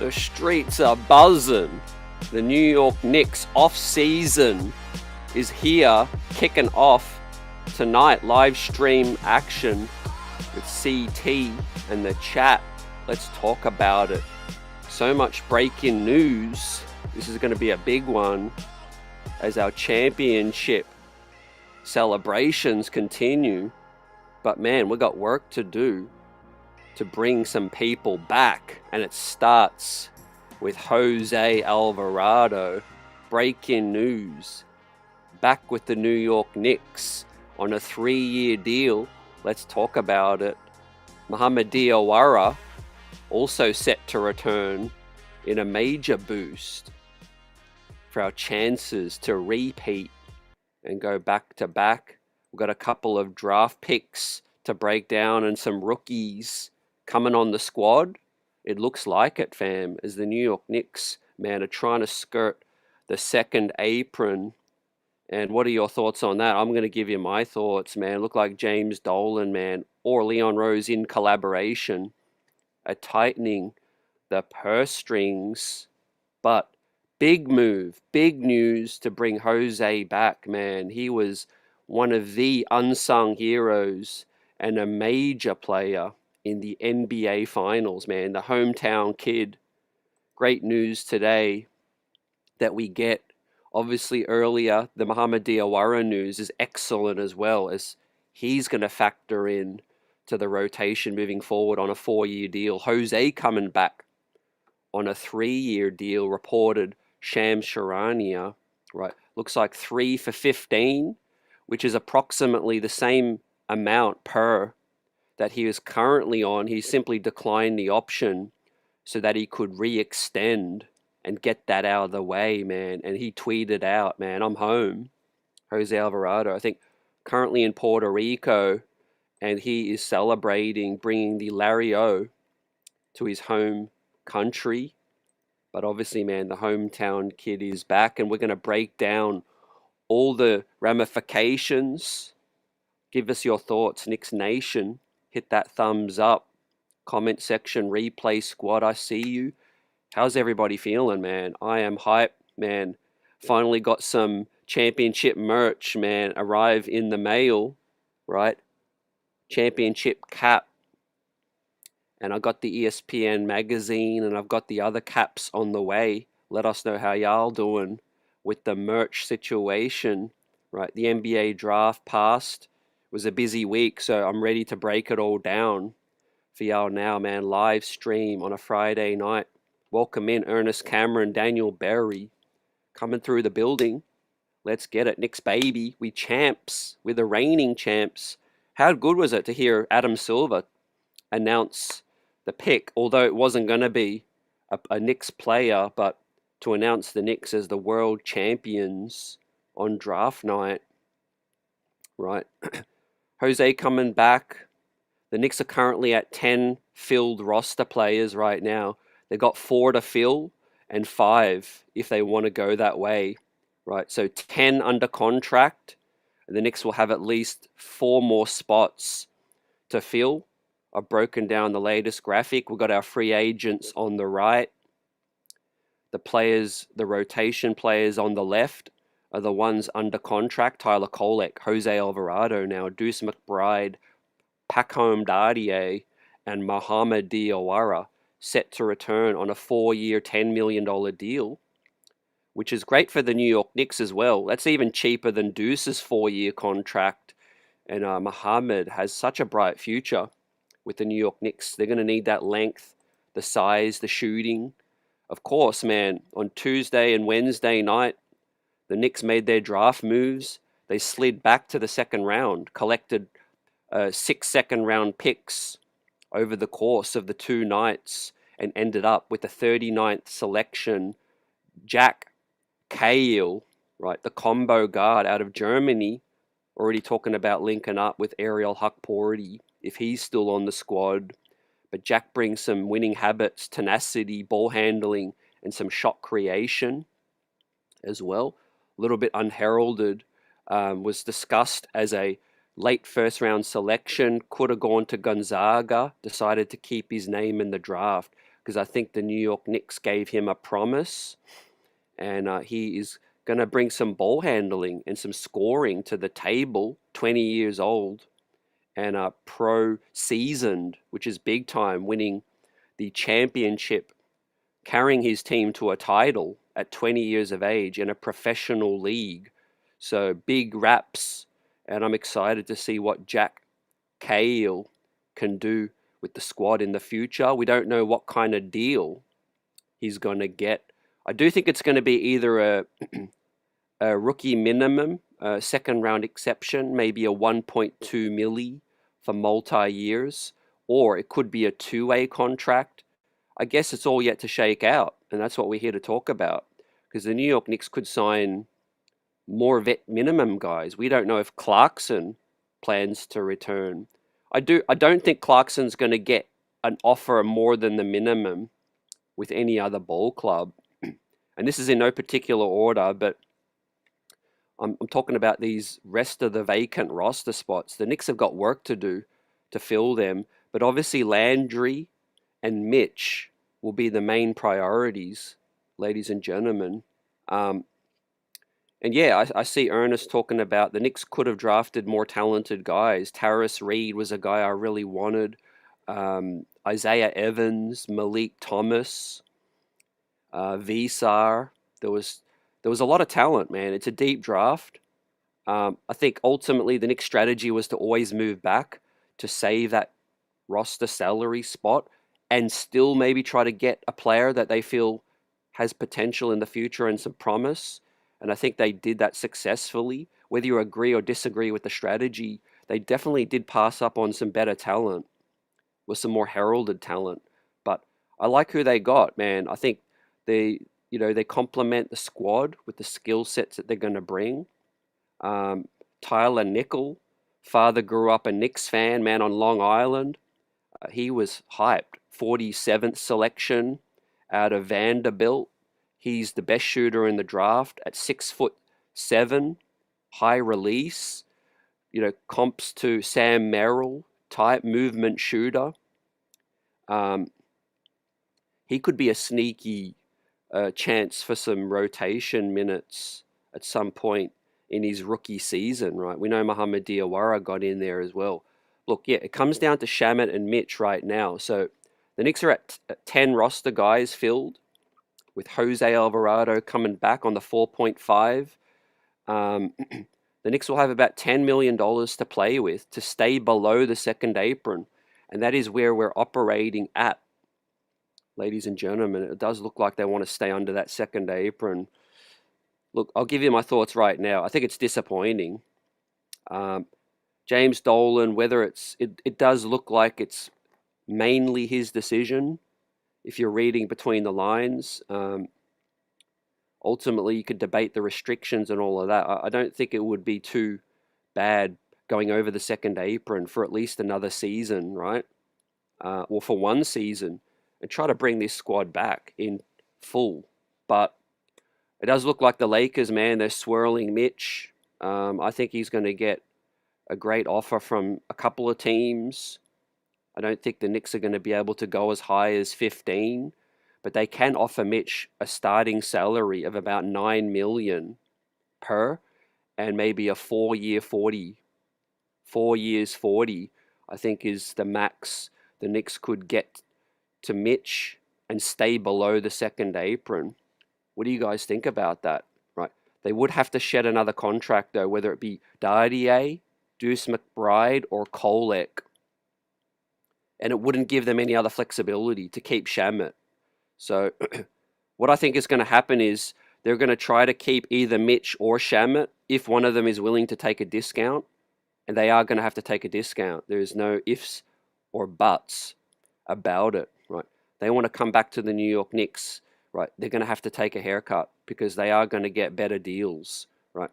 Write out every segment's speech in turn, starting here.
The streets are buzzing. The New York Knicks off-season is here, kicking off tonight. Live stream action with CT and the chat. Let's talk about it. So much breaking news. This is going to be a big one as our championship celebrations continue. But man, we got work to do to bring some people back, and it starts with Jose Alvarado. Breaking news, back with the New York Knicks on a 3-year deal. Let's talk about it. Mohamed Diawara also set to return in a major boost for our chances to repeat and go back to back. We've got a couple of draft picks to break down and some rookies coming on the squad. It looks like it, fam, as the New York Knicks, man, are trying to skirt the second apron. And what are your thoughts on that? I'm going to give you my thoughts, man. Look like James Dolan, man, or Leon Rose in collaboration are tightening the purse strings. But big move, big news to bring Jose back, man. He was one of the unsung heroes and a major player in the NBA Finals, man. The hometown kid. Great news today that we get. Obviously earlier, the Mohamed Diawara news is excellent as well, as he's going to factor in to the rotation moving forward on a 4-year deal. Jose coming back on a 3-year deal, reported Shams Charania, right? Looks like 3 for 15, which is approximately the same amount per that he is currently on. He simply declined the option so that he could re-extend and get that out of the way, man. And he tweeted out, man, I'm home. Jose Alvarado, I think currently in Puerto Rico, and he is celebrating bringing the Larry O to his home country. But obviously, man, the hometown kid is back, and we're going to break down all the ramifications. Give us your thoughts, Knicks Nation. Hit that thumbs up. Comment section, replay squad, I see you. How's everybody feeling, man? I am hyped, man. Finally got some championship merch, man, arrive in the mail, right? Championship cap. And I got the ESPN magazine, and I've got the other caps on the way. Let us know how y'all doing with the merch situation, right? The NBA draft passed. It was a busy week, so I'm ready to break it all down for y'all now, man. Live stream on a Friday night. Welcome in Ernest Cameron, Daniel Berry, coming through the building. Let's get it. Knicks, baby. We champs. We're the reigning champs. How good was it to hear Adam Silver announce the pick, although it wasn't going to be a Knicks player, but to announce the Knicks as the world champions on draft night, right? Jose coming back. The Knicks are currently at 10 filled roster players right now. They've got 4 to fill and 5 if they want to go that way, right? So 10 under contract, and the Knicks will have at least 4 more spots to fill. I've broken down the latest graphic. We've got our free agents on the right. The players, the rotation players on the left are the ones under contract. Tyler Kolek, Jose Alvarado now, Deuce McBride, Pacome Dardier, and Mohamed Diawara set to return on a 4-year, $10 million deal, which is great for the New York Knicks as well. That's even cheaper than Deuce's 4-year contract. And Mohamed has such a bright future with the New York Knicks. They're going to need that length, the size, the shooting. Of course, man, on Tuesday and Wednesday night, the Knicks made their draft moves. They slid back to the second round, collected 6 second-round picks over the course of the 2 nights, and ended up with the 39th selection, Jack Cahill, right, the combo guard out of Germany, already talking about linking up with Ariel Hukporti if he's still on the squad. But Jack brings some winning habits, tenacity, ball handling, and some shot creation as well. A little bit unheralded, was discussed as a late first-round selection, could have gone to Gonzaga, decided to keep his name in the draft. because I think the New York Knicks gave him a promise, and he is going to bring some ball handling and some scoring to the table. 20 years old and pro seasoned, which is big time, winning the championship, carrying his team to a title at 20 years of age in a professional league. So big raps, and I'm excited to see what Jack Cahill can do with the squad in the future. We don't know what kind of deal he's going to get. I do think it's going to be either a rookie minimum, a second round exception, maybe a 1.2 milli for multi-years, or it could be a two-way contract. I guess it's all yet to shake out, and that's what we're here to talk about, because the New York Knicks could sign more vet minimum guys. We don't know if Clarkson plans to return. I don't think Clarkson's going to get an offer more than the minimum with any other ball club. And this is in no particular order, but I'm talking about these rest of the vacant roster spots. The Knicks have got work to do to fill them, but obviously Landry and Mitch will be the main priorities, ladies and gentlemen. And yeah, I see Ernest talking about the Knicks could have drafted more talented guys. Taris Reed was a guy I really wanted. Isaiah Evans, Malik Thomas, Visar. There was a lot of talent, man. It's a deep draft. I think ultimately the Knicks' strategy was to always move back to save that roster salary spot and still maybe try to get a player that they feel has potential in the future and some promise. And I think they did that successfully. Whether you agree or disagree with the strategy, they definitely did pass up on some better talent, with some more heralded talent. But I like who they got, man. I think they complement the squad with the skill sets that they're going to bring. Tyler Nickel, father grew up a Knicks fan, man, on Long Island. He was hyped. 47th selection out of Vanderbilt. He's the best shooter in the draft at 6'7", high release. Comps to Sam Merrill type movement shooter. He could be a sneaky chance for some rotation minutes at some point in his rookie season, right? We know Mohamed Diawara got in there as well. Look, yeah, it comes down to Shamet and Mitch right now. So the Knicks are at 10 roster guys filled, with Jose Alvarado coming back on the 4.5. The Knicks will have about $10 million to play with to stay below the second apron. And that is where we're operating at, ladies and gentlemen. It does look like they want to stay under that second apron. Look, I'll give you my thoughts right now. I think it's disappointing. James Dolan, whether it does look like it's mainly his decision, if you're reading between the lines. Ultimately, you could debate the restrictions and all of that. I don't think it would be too bad going over the second apron for at least another season, right? Or for one season, and try to bring this squad back in full. But it does look like the Lakers, man, they're swirling Mitch. I think he's going to get a great offer from a couple of teams. I don't think the Knicks are going to be able to go as high as 15, but they can offer Mitch a starting salary of about $9 million per, and maybe a 4-year 40. 4 years 40, I think, is the max the Knicks could get to Mitch and stay below the second apron. What do you guys think about that? Right? They would have to shed another contract, though, whether it be Dardier, Deuce McBride, or Kolek. And it wouldn't give them any other flexibility to keep Shamet. So what I think is going to happen is they're going to try to keep either Mitch or Shamet if one of them is willing to take a discount. And they are going to have to take a discount. There is no ifs or buts about it, right? They want to come back to the New York Knicks, right? They're going to have to take a haircut because they are going to get better deals, right?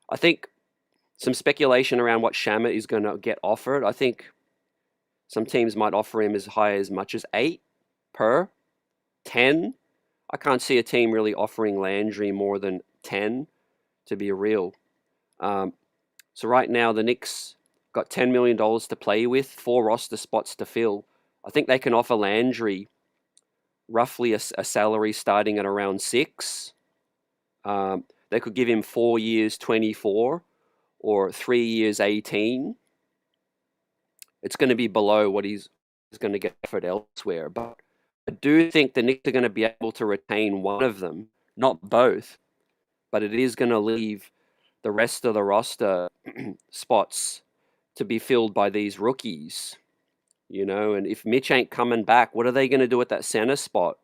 I think some speculation around what Shamet is going to get offered. I think some teams might offer him as high as much as 8 per, 10. I can't see a team really offering Landry more than 10, to be real. So right now, the Knicks got $10 million to play with, 4 roster spots to fill. I think they can offer Landry roughly a salary starting at around 6. They could give him 4 years, 24, or 3 years, 18. It's going to be below what he's going to get offered elsewhere. But I do think the Knicks are going to be able to retain one of them, not both, but it is going to leave the rest of the roster spots to be filled by these rookies, you know. And if Mitch ain't coming back, what are they going to do at that center spot,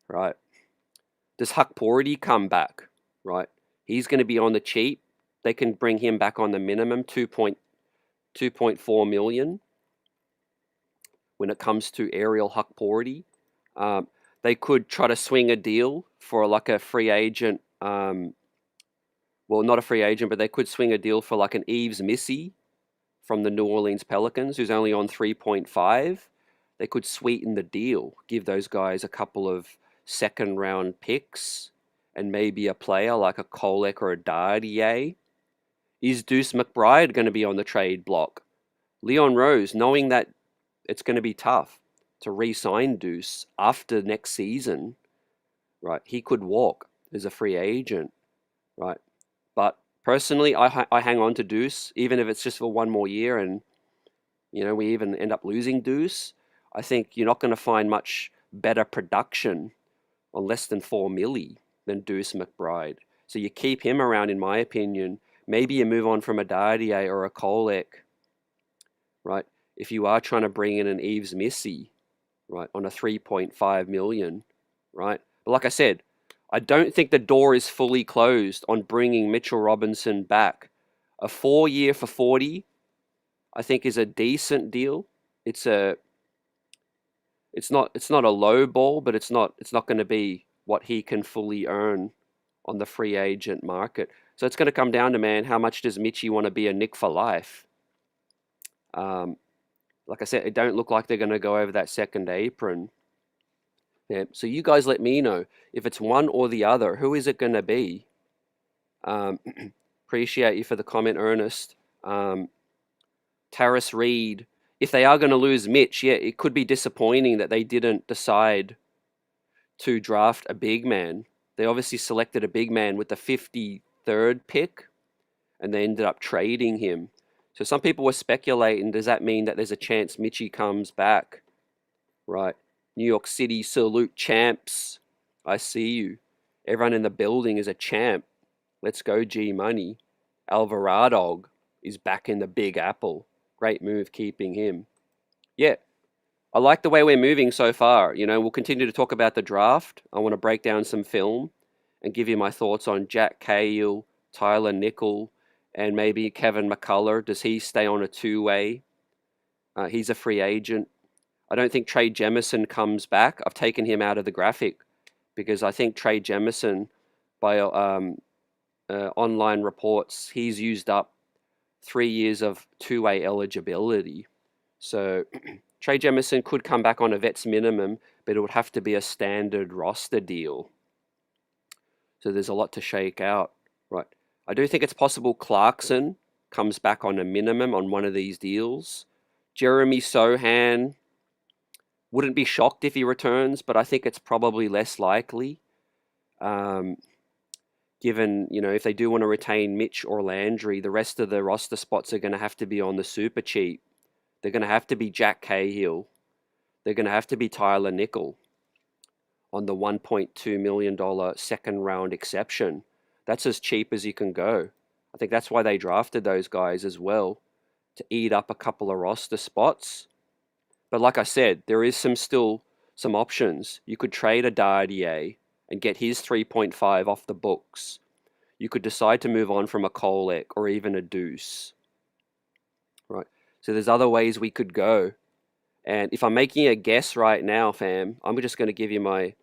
right? Does Huck Porty come back, right? He's going to be on the cheap. They can bring him back on the minimum, 2.4 million. When it comes to Ariel Huck Porty, they could try to swing a deal for like a free agent. Well, not a free agent, but they could swing a deal for like an Yves Missy from the New Orleans Pelicans, who's only on 3.5. They could sweeten the deal, give those guys a couple of second-round picks and maybe a player like a Kolek or a Dardier. Is Deuce McBride going to be on the trade block? Leon Rose, knowing that it's going to be tough to re-sign Deuce after next season, right? He could walk as a free agent, right? But personally, I hang on to Deuce, even if it's just for one more year and, you know, we even end up losing Deuce. I think you're not going to find much better production on less than 4 milli than Deuce McBride. So you keep him around, in my opinion. Maybe you move on from a Dardier or a Kolek, right? If you are trying to bring in an Yves Missy, right, on a 3.5 million, right? But like I said, I don't think the door is fully closed on bringing Mitchell Robinson back. A 4-year for 40, I think, is a decent deal. It's not a low ball, but it's not going to be what he can fully earn on the free agent market. So it's going to come down to, man, how much does Mitchie want to be a Knick for life? Like I said, it don't look like they're going to go over that second apron. Yeah, so you guys let me know if it's one or the other. Who is it going to be? Appreciate you for the comment, Ernest. Taris Reed. If they are going to lose Mitch, yeah, it could be disappointing that they didn't decide to draft a big man. They obviously selected a big man with the 53rd pick, and they ended up trading him. So some people were speculating, does that mean that there's a chance Mitchie comes back? Right. New York City salute champs. I see you. Everyone in the building is a champ. Let's go, G Money. Alvarado is back in the Big Apple. Great move keeping him. Yeah, I like the way we're moving so far. You know, we'll continue to talk about the draft. I want to break down some film and give you my thoughts on Jack Cahill, Tyler Nickel, and maybe Kevin McCullough. Does he stay on a two-way? He's a free agent. I don't think Trey Jemison comes back. I've taken him out of the graphic because I think Trey Jemison, by online reports, he's used up 3 years of two-way eligibility. So Trey Jemison could come back on a vet's minimum, but it would have to be a standard roster deal. So there's a lot to shake out. Right. I do think it's possible Clarkson comes back on a minimum on one of these deals. Jeremy Sohan, wouldn't be shocked if he returns, but I think it's probably less likely. Given, you know, if they do want to retain Mitch or Landry, the rest of the roster spots are going to have to be on the super cheap. They're going to have to be Jack Cahill. They're going to have to be Tyler Nickel on the $1.2 million second round exception. That's as cheap as you can go. I think that's why they drafted those guys as well, to eat up a couple of roster spots. But like I said, there is still some options. You could trade a Dardier and get his 3.5 off the books. You could decide to move on from a Kolek or even a Deuce. Right. So there's other ways we could go. And if I'm making a guess right now, fam, I'm just going to give you my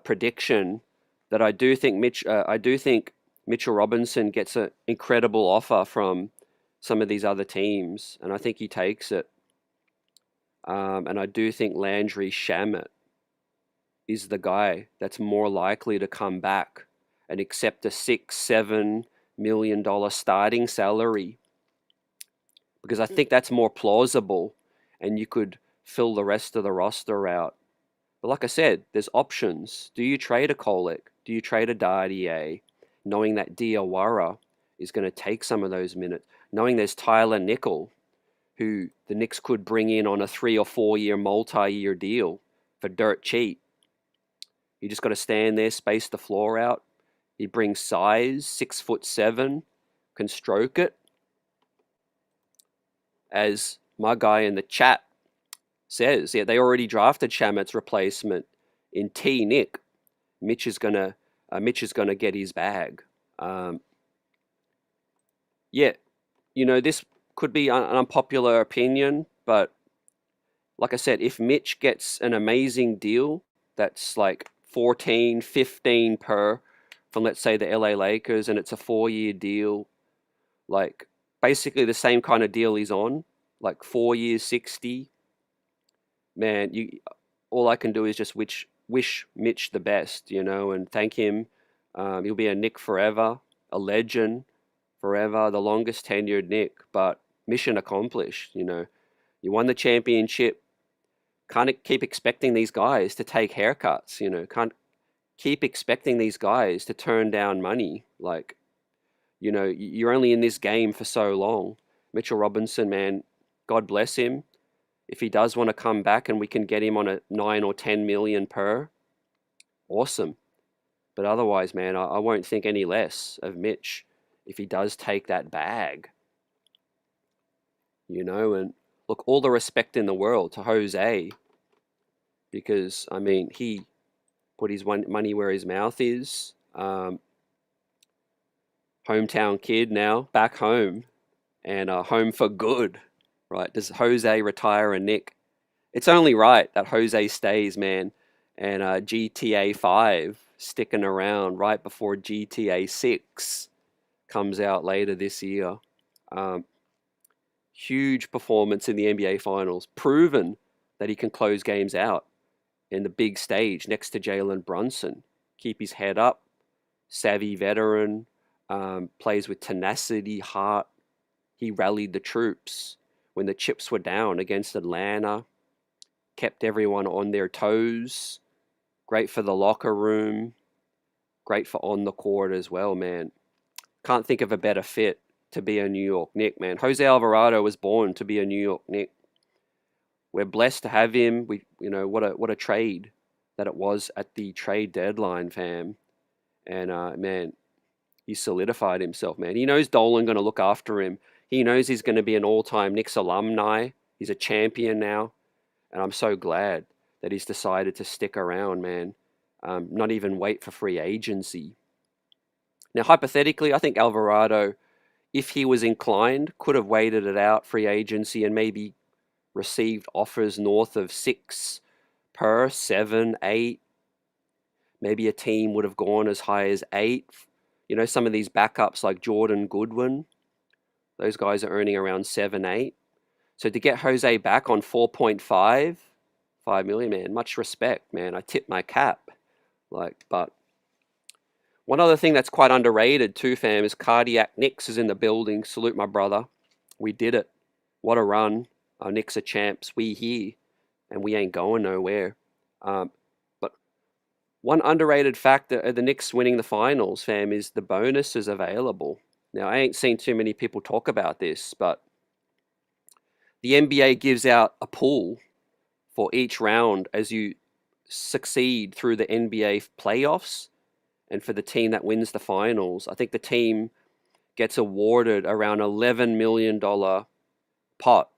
prediction that I do think Mitchell Robinson gets an incredible offer from some of these other teams, and I think he takes it. And I do think Landry Shamet is the guy that's more likely to come back and accept a $6-7 million starting salary, because I think that's more plausible, and you could fill the rest of the roster out. But like I said, there's options. Do you trade a Kolek? Do you trade a Dardier, knowing that Diawara is going to take some of those minutes, knowing there's Tyler Nickel, who the Knicks could bring in on a 3 or 4 year multi-year deal for dirt cheap. You just got to stand there, space the floor out. He brings size, 6'7", can stroke it. As my guy in the chat says, yeah, they already drafted Shamet's replacement in T. Nick. Mitch is gonna get his bag. Yeah, this could be an unpopular opinion, but like I said, if Mitch gets an amazing deal that's like 14, 15 per from, let's say, the LA Lakers, and it's a 4-year deal, like basically the same kind of deal he's on, like 4 years, 60, man, all I can do is just wish Mitch the best, and thank him. He'll be a Knick forever, a legend forever, the longest tenured Knick, but mission accomplished, You won the championship. Can't keep expecting these guys to take haircuts, Can't keep expecting these guys to turn down money. Like, you're only in this game for so long. Mitchell Robinson, man, God bless him. If he does want to come back and we can get him on a 9 or 10 million per, awesome. But otherwise, man, I won't think any less of Mitch if he does take that bag. And look, all the respect in the world to Jose, because, I mean, he put his money where his mouth is. Hometown kid now, back home, and home for good, right? Does Jose retire a Knick? It's only right that Jose stays, man, and GTA 5 sticking around right before GTA 6 comes out later this year. Huge performance in the NBA Finals, proven that he can close games out in the big stage next to Jalen Brunson. Keep his head up, savvy veteran, plays with tenacity, heart. He rallied the troops when the chips were down against Atlanta, kept everyone on their toes. Great for the locker room, great for on the court as well, man. Can't think of a better fit to be a New York Knick, man. Jose Alvarado was born to be a New York Knick. We're blessed to have him. What a trade that it was at the trade deadline, fam. And man, he solidified himself, man. He knows Dolan going to look after him. He knows he's going to be an all-time Knicks alumni. He's a champion now. And I'm so glad that he's decided to stick around, man. Not even wait for free agency. Now, hypothetically, I think Alvarado, if he was inclined, could have waited it out, free agency, and maybe received offers north of 6 per, 7, 8. Maybe a team would have gone as high as 8. Some of these backups like Jordan Goodwin, those guys are earning around 7, 8. So to get Jose back on 4.5 million, man, much respect, man. I tip my cap. But one other thing that's quite underrated too, fam, is Cardiac Knicks is in the building. Salute my brother. We did it. What a run. Our Knicks are champs. We here, and we ain't going nowhere. But one underrated factor of the Knicks winning the finals, fam, is the bonuses available. Now, I ain't seen too many people talk about this, but the NBA gives out a pool for each round as you succeed through the NBA playoffs. And for the team that wins the finals, I think the team gets awarded around $11 million pot.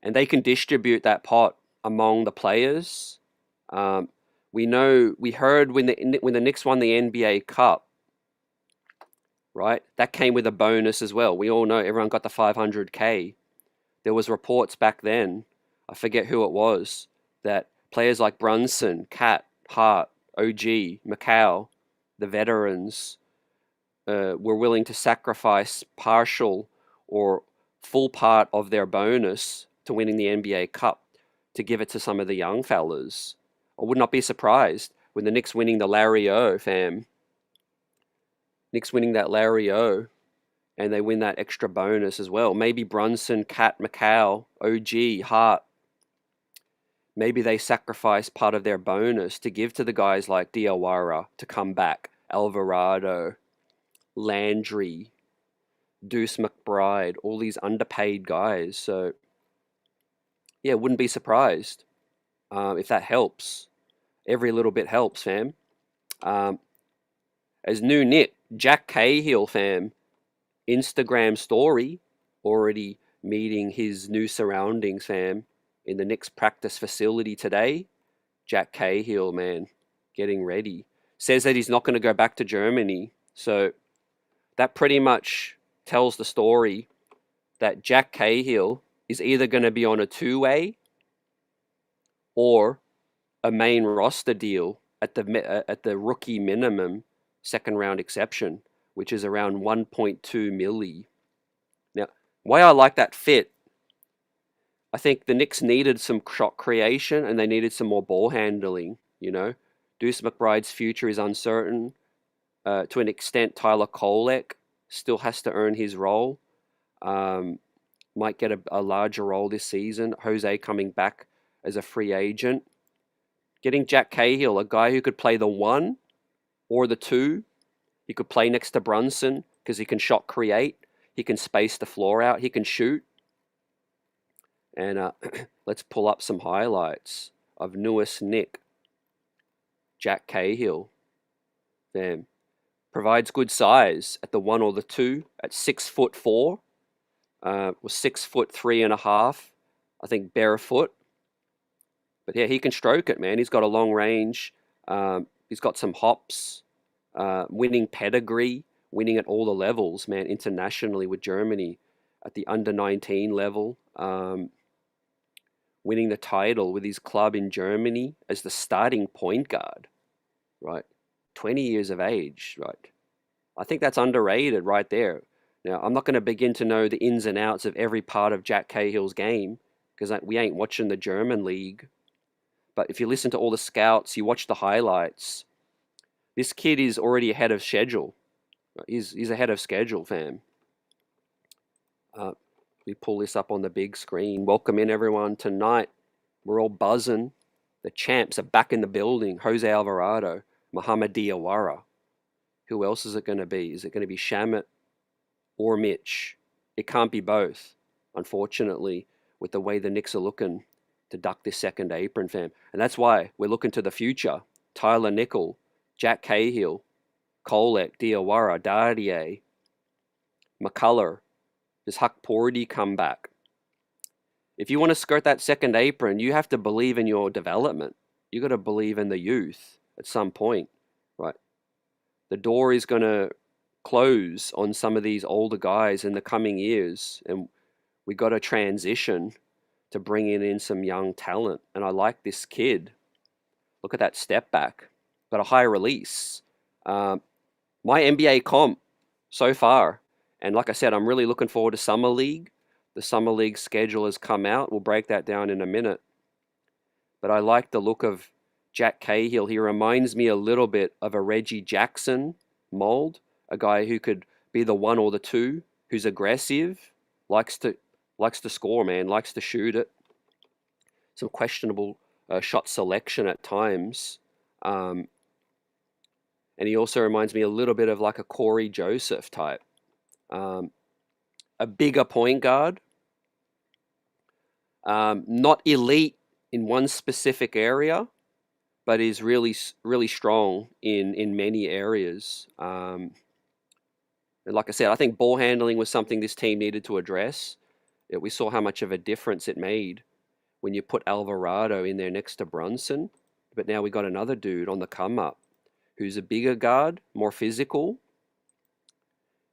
And they can distribute that pot among the players. We heard when the Knicks won the NBA Cup, right? That came with a bonus as well. We all know everyone got the $500K. There was reports back then, I forget who it was, that players like Brunson, Cat, Hart, OG, Macau, the veterans, were willing to sacrifice partial or full part of their bonus to winning the NBA Cup to give it to some of the young fellas. I would not be surprised when the Knicks winning the Larry O, fam. Knicks winning that Larry O, and they win that extra bonus as well. Maybe Brunson, Cat, Macau, OG, Hart. maybe they sacrifice part of their bonus to give to the guys like Diawara to come back, Alvarado, Landry, Deuce McBride, all these underpaid guys. So, yeah, wouldn't be surprised if that helps. Every little bit helps, fam. As new Nick, Jack Cahill, fam, Instagram story, already meeting his new surroundings, fam, in the Knicks practice facility today. Jack Cahill, man, getting ready. Says that he's not going to go back to Germany. So that pretty much tells the story that Jack Cahill is either going to be on a two-way or a main roster deal at the rookie minimum second round exception, which is around 1.2 milli. Now, why I like that fit, I think the Knicks needed some shot creation and they needed some more ball handling, you know. Deuce McBride's future is uncertain. To an extent, Tyler Kolek still has to earn his role. Might get a larger role this season. Jose coming back as a free agent. Getting Jack Cahill, a guy who could play the 1 or the 2. He could play next to Brunson because he can shot create. He can space the floor out. He can shoot. And let's pull up some highlights of newest Nick. Jack Cahill. Damn. Provides good size at the 1 or the 2 at 6'4". Was 6'3.5", I think, barefoot. But yeah, he can stroke it, man. He's got a long range. He's got some hops, winning pedigree, winning at all the levels, man, internationally with Germany at the under-19 level. Winning the title with his club in Germany as the starting point guard, right? 20 years of age, right? I think that's underrated right there. Now, I'm not going to begin to know the ins and outs of every part of Jack Cahill's game because we ain't watching the German league. But if you listen to all the scouts, you watch the highlights, this kid is already ahead of schedule. He's ahead of schedule, fam. We pull this up on the big screen. Welcome in, everyone. Tonight, we're all buzzing. The champs are back in the building. Jose Alvarado, Muhammad Diawara. Who else is it going to be? Is it going to be Shamet or Mitch? It can't be both, unfortunately, with the way the Knicks are looking to duck this second apron, fam. And that's why we're looking to the future. Tyler Nickel, Jack Cahill, Kolek, Diawara, Dardier, McCullough. Does Huck Porty come back? If you want to skirt that second apron, you have to believe in your development. You got to believe in the youth at some point, right? The door is going to close on some of these older guys in the coming years, and we got to transition to bringing in some young talent. And I like this kid. Look at that step back. Got a high release. My NBA comp so far. And like I said, I'm really looking forward to Summer League. The Summer League schedule has come out. We'll break that down in a minute. But I like the look of Jack Cahill. He reminds me a little bit of a Reggie Jackson mold. A guy who could be the 1 or the 2, who's aggressive, likes to score, man, likes to shoot it. Some questionable shot selection at times. And he also reminds me a little bit of like a Corey Joseph type. A bigger point guard. Not elite in one specific area, but is really, really strong in many areas. And like I said, I think ball handling was something this team needed to address. We saw how much of a difference it made when you put Alvarado in there next to Brunson. But now we got another dude on the come up who's a bigger guard, more physical.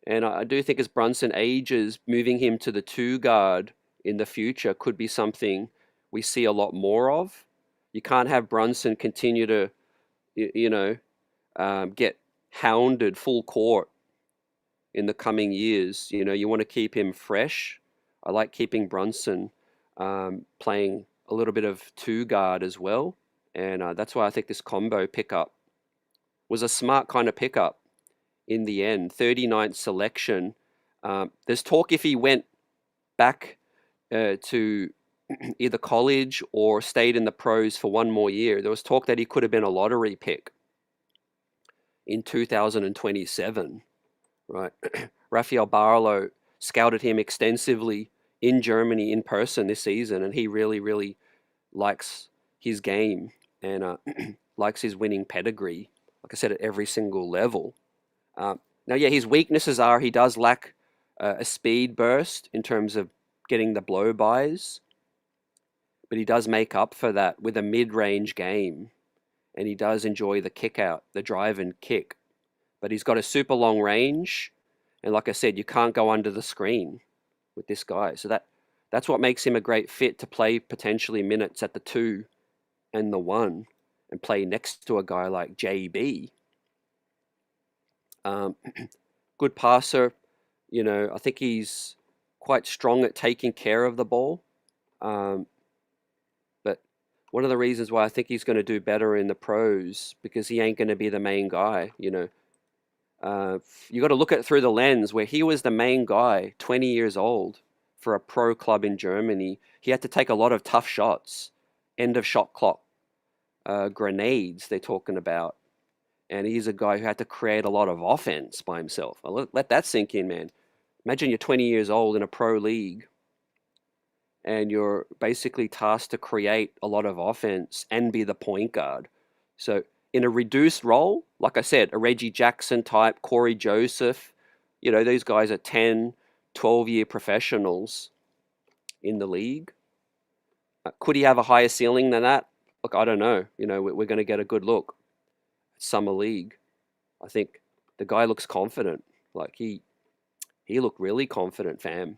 And I do think as Brunson ages, moving him to the 2 guard in the future could be something we see a lot more of. You can't have Brunson continue to, get hounded full court in the coming years. You want to keep him fresh. I like keeping Brunson playing a little bit of 2 guard as well. And that's why I think this combo pickup was a smart kind of pickup in the end. 39th selection. There's talk if he went back to either college or stayed in the pros for one more year. There was talk that he could have been a lottery pick in 2027, right? Rafael Barlow scouted him extensively in Germany in person this season, and he really, really likes his game and likes his winning pedigree, like I said, at every single level. Now, yeah, his weaknesses are he does lack a speed burst in terms of getting the blow-bys, but he does make up for that with a mid-range game, and he does enjoy the kick-out, the drive and kick. But he's got a super long range, and like I said, you can't go under the screen with this guy. So that's what makes him a great fit to play potentially minutes at the 2 and the 1 and play next to a guy like JB. Good passer. I think he's quite strong at taking care of the ball. But one of the reasons why I think he's going to do better in the pros, because he ain't going to be the main guy. You got to look at it through the lens where he was the main guy, 20 years old, for a pro club in Germany. He had to take a lot of tough shots, end of shot clock, grenades they're talking about. And he's a guy who had to create a lot of offense by himself. Let that sink in, man. Imagine you're 20 years old in a pro league and you're basically tasked to create a lot of offense and be the point guard. So in a reduced role, like I said, a Reggie Jackson type, Corey Joseph, these guys are 10, 12-year professionals in the league. Could he have a higher ceiling than that? Look, I don't know. We're going to get a good look at Summer League. I think the guy looks confident. Like he looked really confident, fam.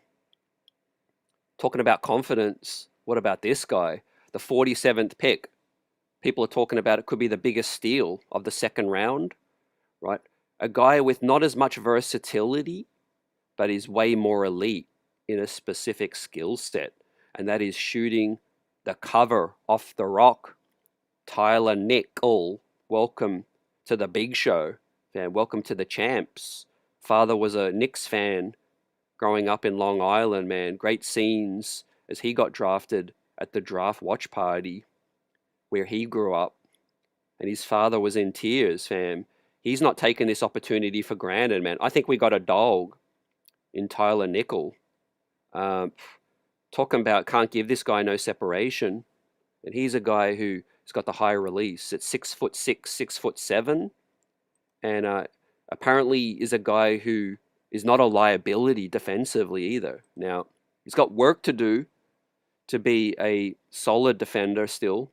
Talking about confidence, what about this guy? The 47th pick. People are talking about it could be the biggest steal of the second round, right? A guy with not as much versatility, but is way more elite in a specific skill set, and that is shooting the cover off the rock. Tyler Nickel, welcome to the big show, and welcome to the champs. Father was a Knicks fan growing up in Long Island, man. Great scenes as he got drafted at the draft watch party where he grew up, and his father was in tears, fam. He's not taking this opportunity for granted, man. I think we got a dog in Tyler Nickel. Talking about can't give this guy no separation, and he's a guy who's got the high release at 6'6", 6'7", and apparently is a guy who is not a liability defensively either. Now, he's got work to do to be a solid defender still,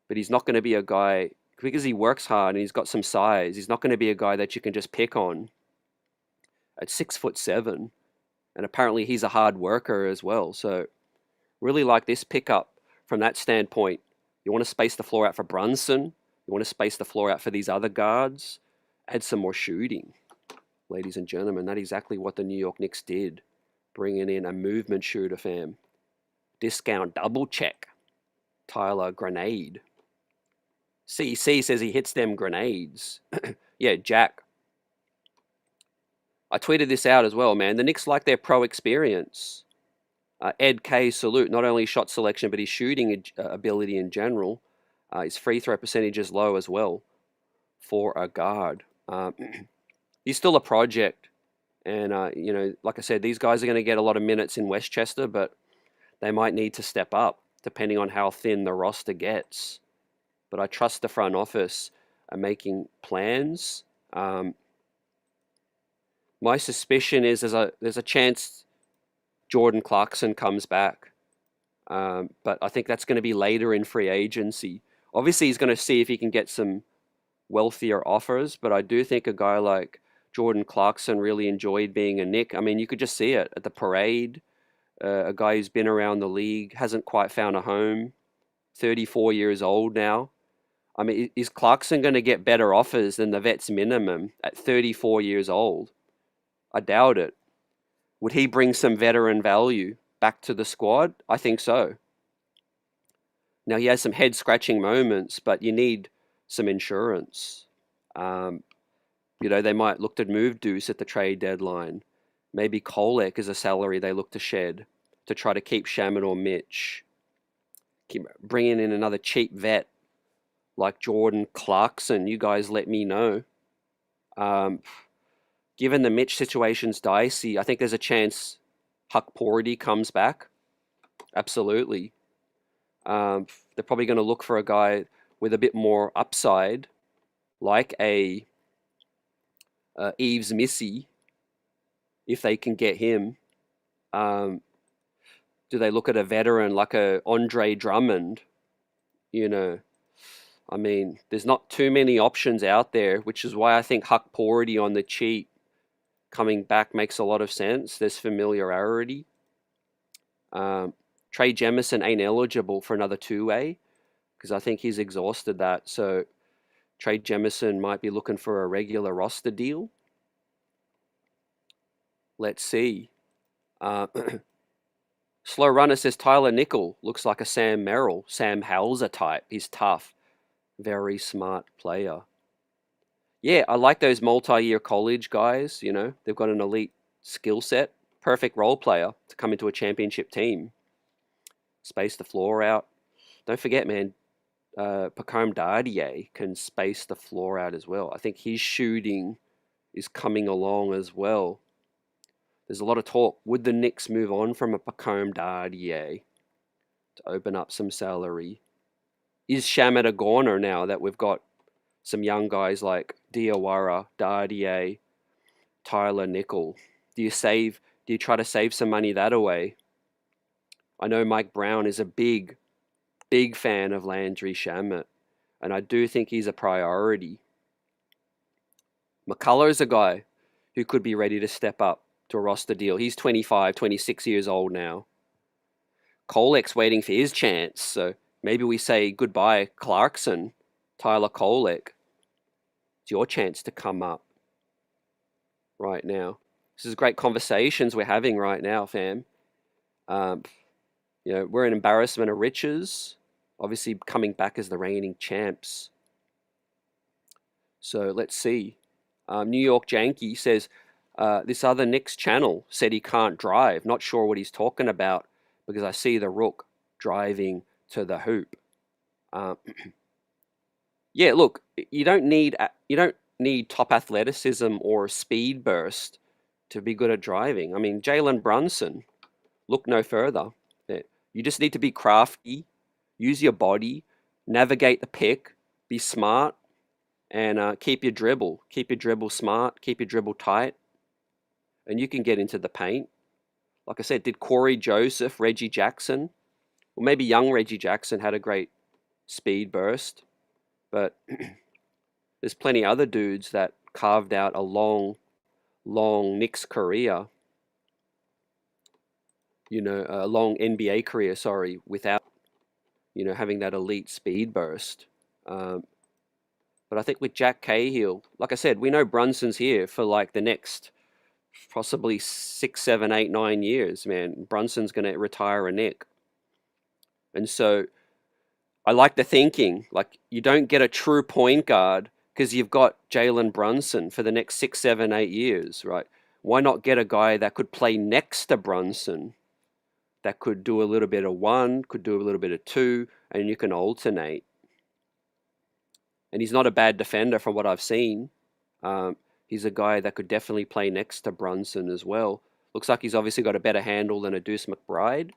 but he's not going to be a guy, because he works hard and he's got some size, he's not going to be a guy that you can just pick on at 6'7", and apparently he's a hard worker as well. So really like this pickup from that standpoint. You want to space the floor out for Brunson, you want to space the floor out for these other guards, add some more shooting. Ladies and gentlemen, that's exactly what the New York Knicks did, bringing in a movement shooter, fam. Discount double check. Tyler Grenade. CC says he hits them grenades. Yeah, Jack. I tweeted this out as well, man. The Knicks like their pro experience. Ed K, salute. Not only shot selection, but his shooting ability in general. His free throw percentage is low as well for a guard. He's still a project. And, like I said, these guys are going to get a lot of minutes in Westchester, but they might need to step up depending on how thin the roster gets. But I trust the front office are making plans. My suspicion is there's a chance Jordan Clarkson comes back. But I think that's going to be later in free agency. Obviously, he's going to see if he can get some wealthier offers, but I do think a guy like Jordan Clarkson really enjoyed being a Knick. I mean, you could just see it at the parade. A guy who's been around the league, hasn't quite found a home, 34 years old now. I mean, is Clarkson going to get better offers than the vet's minimum at 34 years old? I doubt it. Would he bring some veteran value back to the squad? I think so. Now, he has some head-scratching moments, but you need some insurance. They might look to move Deuce at the trade deadline. Maybe Kolek is a salary they look to shed to try to keep Shaman or Mitch. bringing in another cheap vet like Jordan Clarkson, you guys let me know. Given the Mitch situation's dicey, I think there's a chance Huck Porty comes back. Absolutely. They're probably going to look for a guy with a bit more upside, like a Eves Missy, if they can get him. Do they look at a veteran like a Andre Drummond? You know, I mean, there's not too many options out there, which is why I think Huck Porty on the cheap coming back makes a lot of sense. There's familiarity. Trey Jemison ain't eligible for another two-way because I think he's exhausted that. So Trey Jemison might be looking for a regular roster deal. Let's see. Slow Runner says Tyler Nickel looks like a Sam Merrill, Sam Hauser type. He's tough. Very smart player. Yeah, I like those multi-year college guys. You know, they've got an elite skill set. Perfect role player to come into a championship team. Space the floor out. Don't forget, man, Pacome Dardier can space the floor out as well. I think his shooting is coming along as well. There's a lot of talk. Would the Knicks move on from a Pacome Dardier to open up some salary? Is Shamet a goner now that we've got some young guys like Diawara, Dardier, Tyler Nickel? Do you try to save some money that away? I know Mike Brown is a big fan of Landry Shamet, and I do think he's a priority. McCullough's a guy who could be ready to step up to a roster deal. He's 25, 26 years old now. Kolek's waiting for his chance, so maybe we say goodbye, Clarkson, Tyler Kolek. It's your chance to come up right now. This is great conversations we're having right now, fam. You know, we're an embarrassment of riches, obviously coming back as the reigning champs. So let's see. New York Yankee says, this other Knicks channel said he can't drive. Not sure what he's talking about because I see the Rook driving to the hoop. Yeah, look, you don't need top athleticism or speed burst to be good at driving. I mean, Jalen Brunson, look no further. You just need to be crafty, use your body, navigate the pick, be smart, and keep your dribble. Keep your dribble smart, keep your dribble tight, and you can get into the paint. Like I said, did Corey Joseph, Reggie Jackson, or maybe young Reggie Jackson had a great speed burst, but there's plenty other dudes that carved out a long Knicks career, you know, a long NBA career, sorry, without, you know, having that elite speed burst. But I think with Jack Cahill, like I said, we know Brunson's here for like the next possibly 6, 7, 8, 9 years, man. Brunson's going to retire a Knick. And so I like the thinking, like you don't get a true point guard because you've got Jalen Brunson for the next 6, 7, 8 years, right? Why not get a guy that could play next to Brunson, that could do a little bit of one, could do a little bit of two, and you can alternate. And he's not a bad defender from what I've seen. He's a guy that could definitely play next to Brunson as well. Looks like he's obviously got a better handle than a Deuce McBride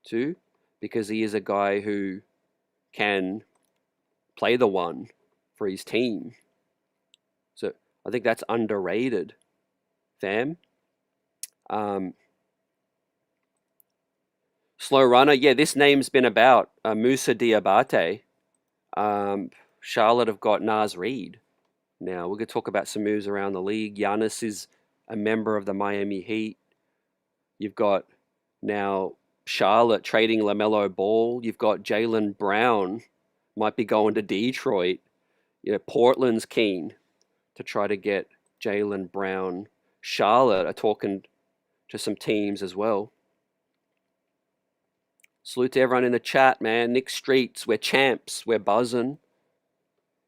too, because he is a guy who can play the one for his team. So I think that's underrated, fam. Slow Runner, yeah, this name's been about. Moussa Diabate. Charlotte have got Naz Reid. Now, we're going to talk about some moves around the league. Giannis is a member of the Miami Heat. You've got now Charlotte trading LaMelo Ball. You've got Jaylen Brown might be going to Detroit. You know, Portland's keen to try to get Jaylen Brown. Charlotte are talking to some teams as well. Salute to everyone in the chat, man. Nick Streets, we're champs. We're buzzing.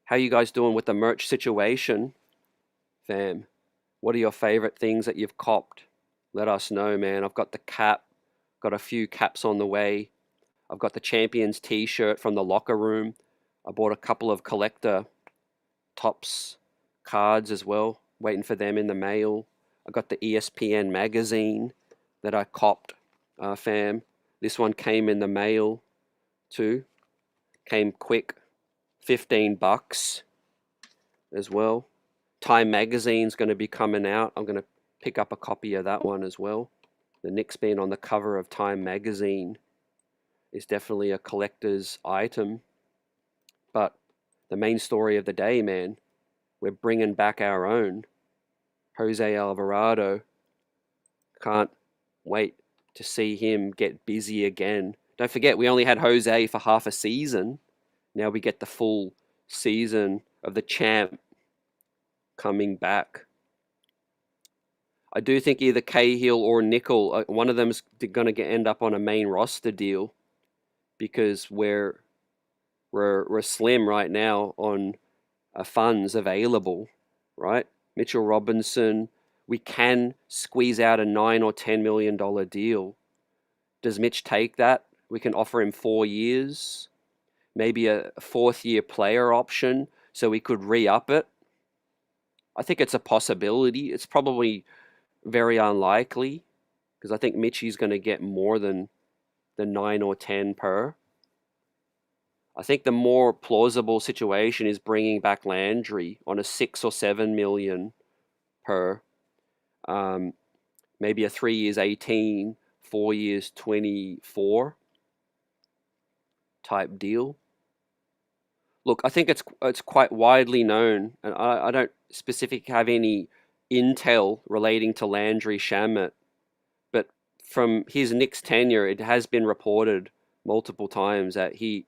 How you guys doing with the merch situation? Fam, what are your favorite things that you've copped? Let us know, man. I've got the cap. Got a few caps on the way. I've got the Champions t-shirt from the locker room. I bought a couple of collector Tops cards as well, waiting for them in the mail. I got the ESPN magazine that I copped, fam. This one came in the mail too. Came quick, $15 as well. Time magazine's going to be coming out. I'm going to pick up a copy of that one as well. The Knicks being on the cover of Time magazine is definitely a collector's item. But the main story of the day, man, we're bringing back our own Jose Alvarado. Can't wait to see him get busy again. Don't forget, we only had Jose for half a season. Now we get the full season of the champ coming back. I do think either Cahill or Nickel, one of them's going to end up on a main roster deal, because we're slim right now on funds available, right? Mitchell Robinson, we can squeeze out a $9 or $10 million deal. Does Mitch take that? We can offer him 4 years, maybe a fourth-year player option, so we could re-up it. I think it's a possibility. It's probably very unlikely, because I think Mitchie's going to get more than the 9 or 10 per. I think the more plausible situation is bringing back Landry on a 6 or 7 million per. Maybe a 3 years 18, 4 years 24 type deal. Look, I think it's quite widely known, and I don't specifically have any intel relating to Landry Shamet, but from his Knicks tenure, it has been reported multiple times that he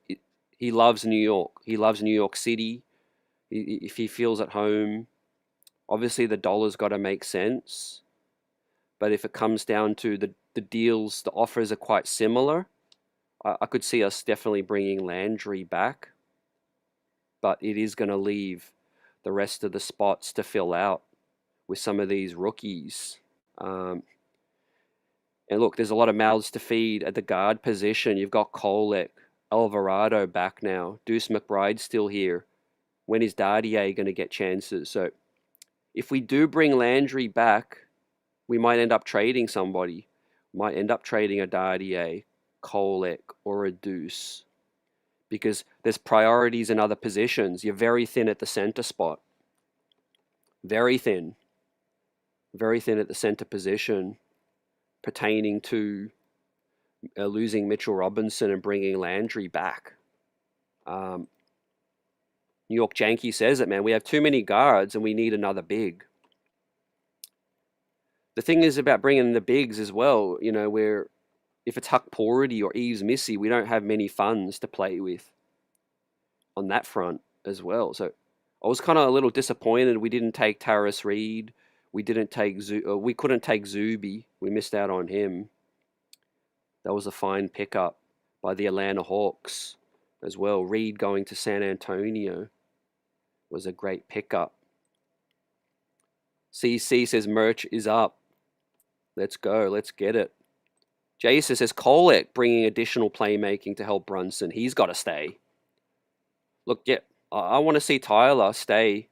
loves New York. He loves New York City. If he feels at home, obviously the dollar's got to make sense. But if it comes down to the deals, the offers are quite similar. I could see us definitely bringing Landry back. But it is going to leave the rest of the spots to fill out with some of these rookies. And look, there's a lot of mouths to feed at the guard position. You've got Kolek, Alvarado back now. Deuce McBride's still here. When is Diawara going to get chances? So if we do bring Landry back, we might end up trading somebody. Might end up trading a Diawara, Kolek, or a Deuce, because there's priorities in other positions. You're very thin at the center spot. Very thin. Very thin at the center position, pertaining to losing Mitchell Robinson and bringing Landry back. New York Yankee says it, man. We have too many guards and we need another big. The thing is about bringing the bigs as well, you know, where if it's Huck Porty or Eves Missy, we don't have many funds to play with on that front as well. So I was kind of a little disappointed we didn't take Taris Reed. We couldn't take Zuby. We missed out on him. That was a fine pickup by the Atlanta Hawks as well. Reed going to San Antonio was a great pickup. CC says merch is up. Let's go. Let's get it. Jason says Kolek bringing additional playmaking to help Brunson. He's got to stay. Look, yeah, I want to see Tyler stay.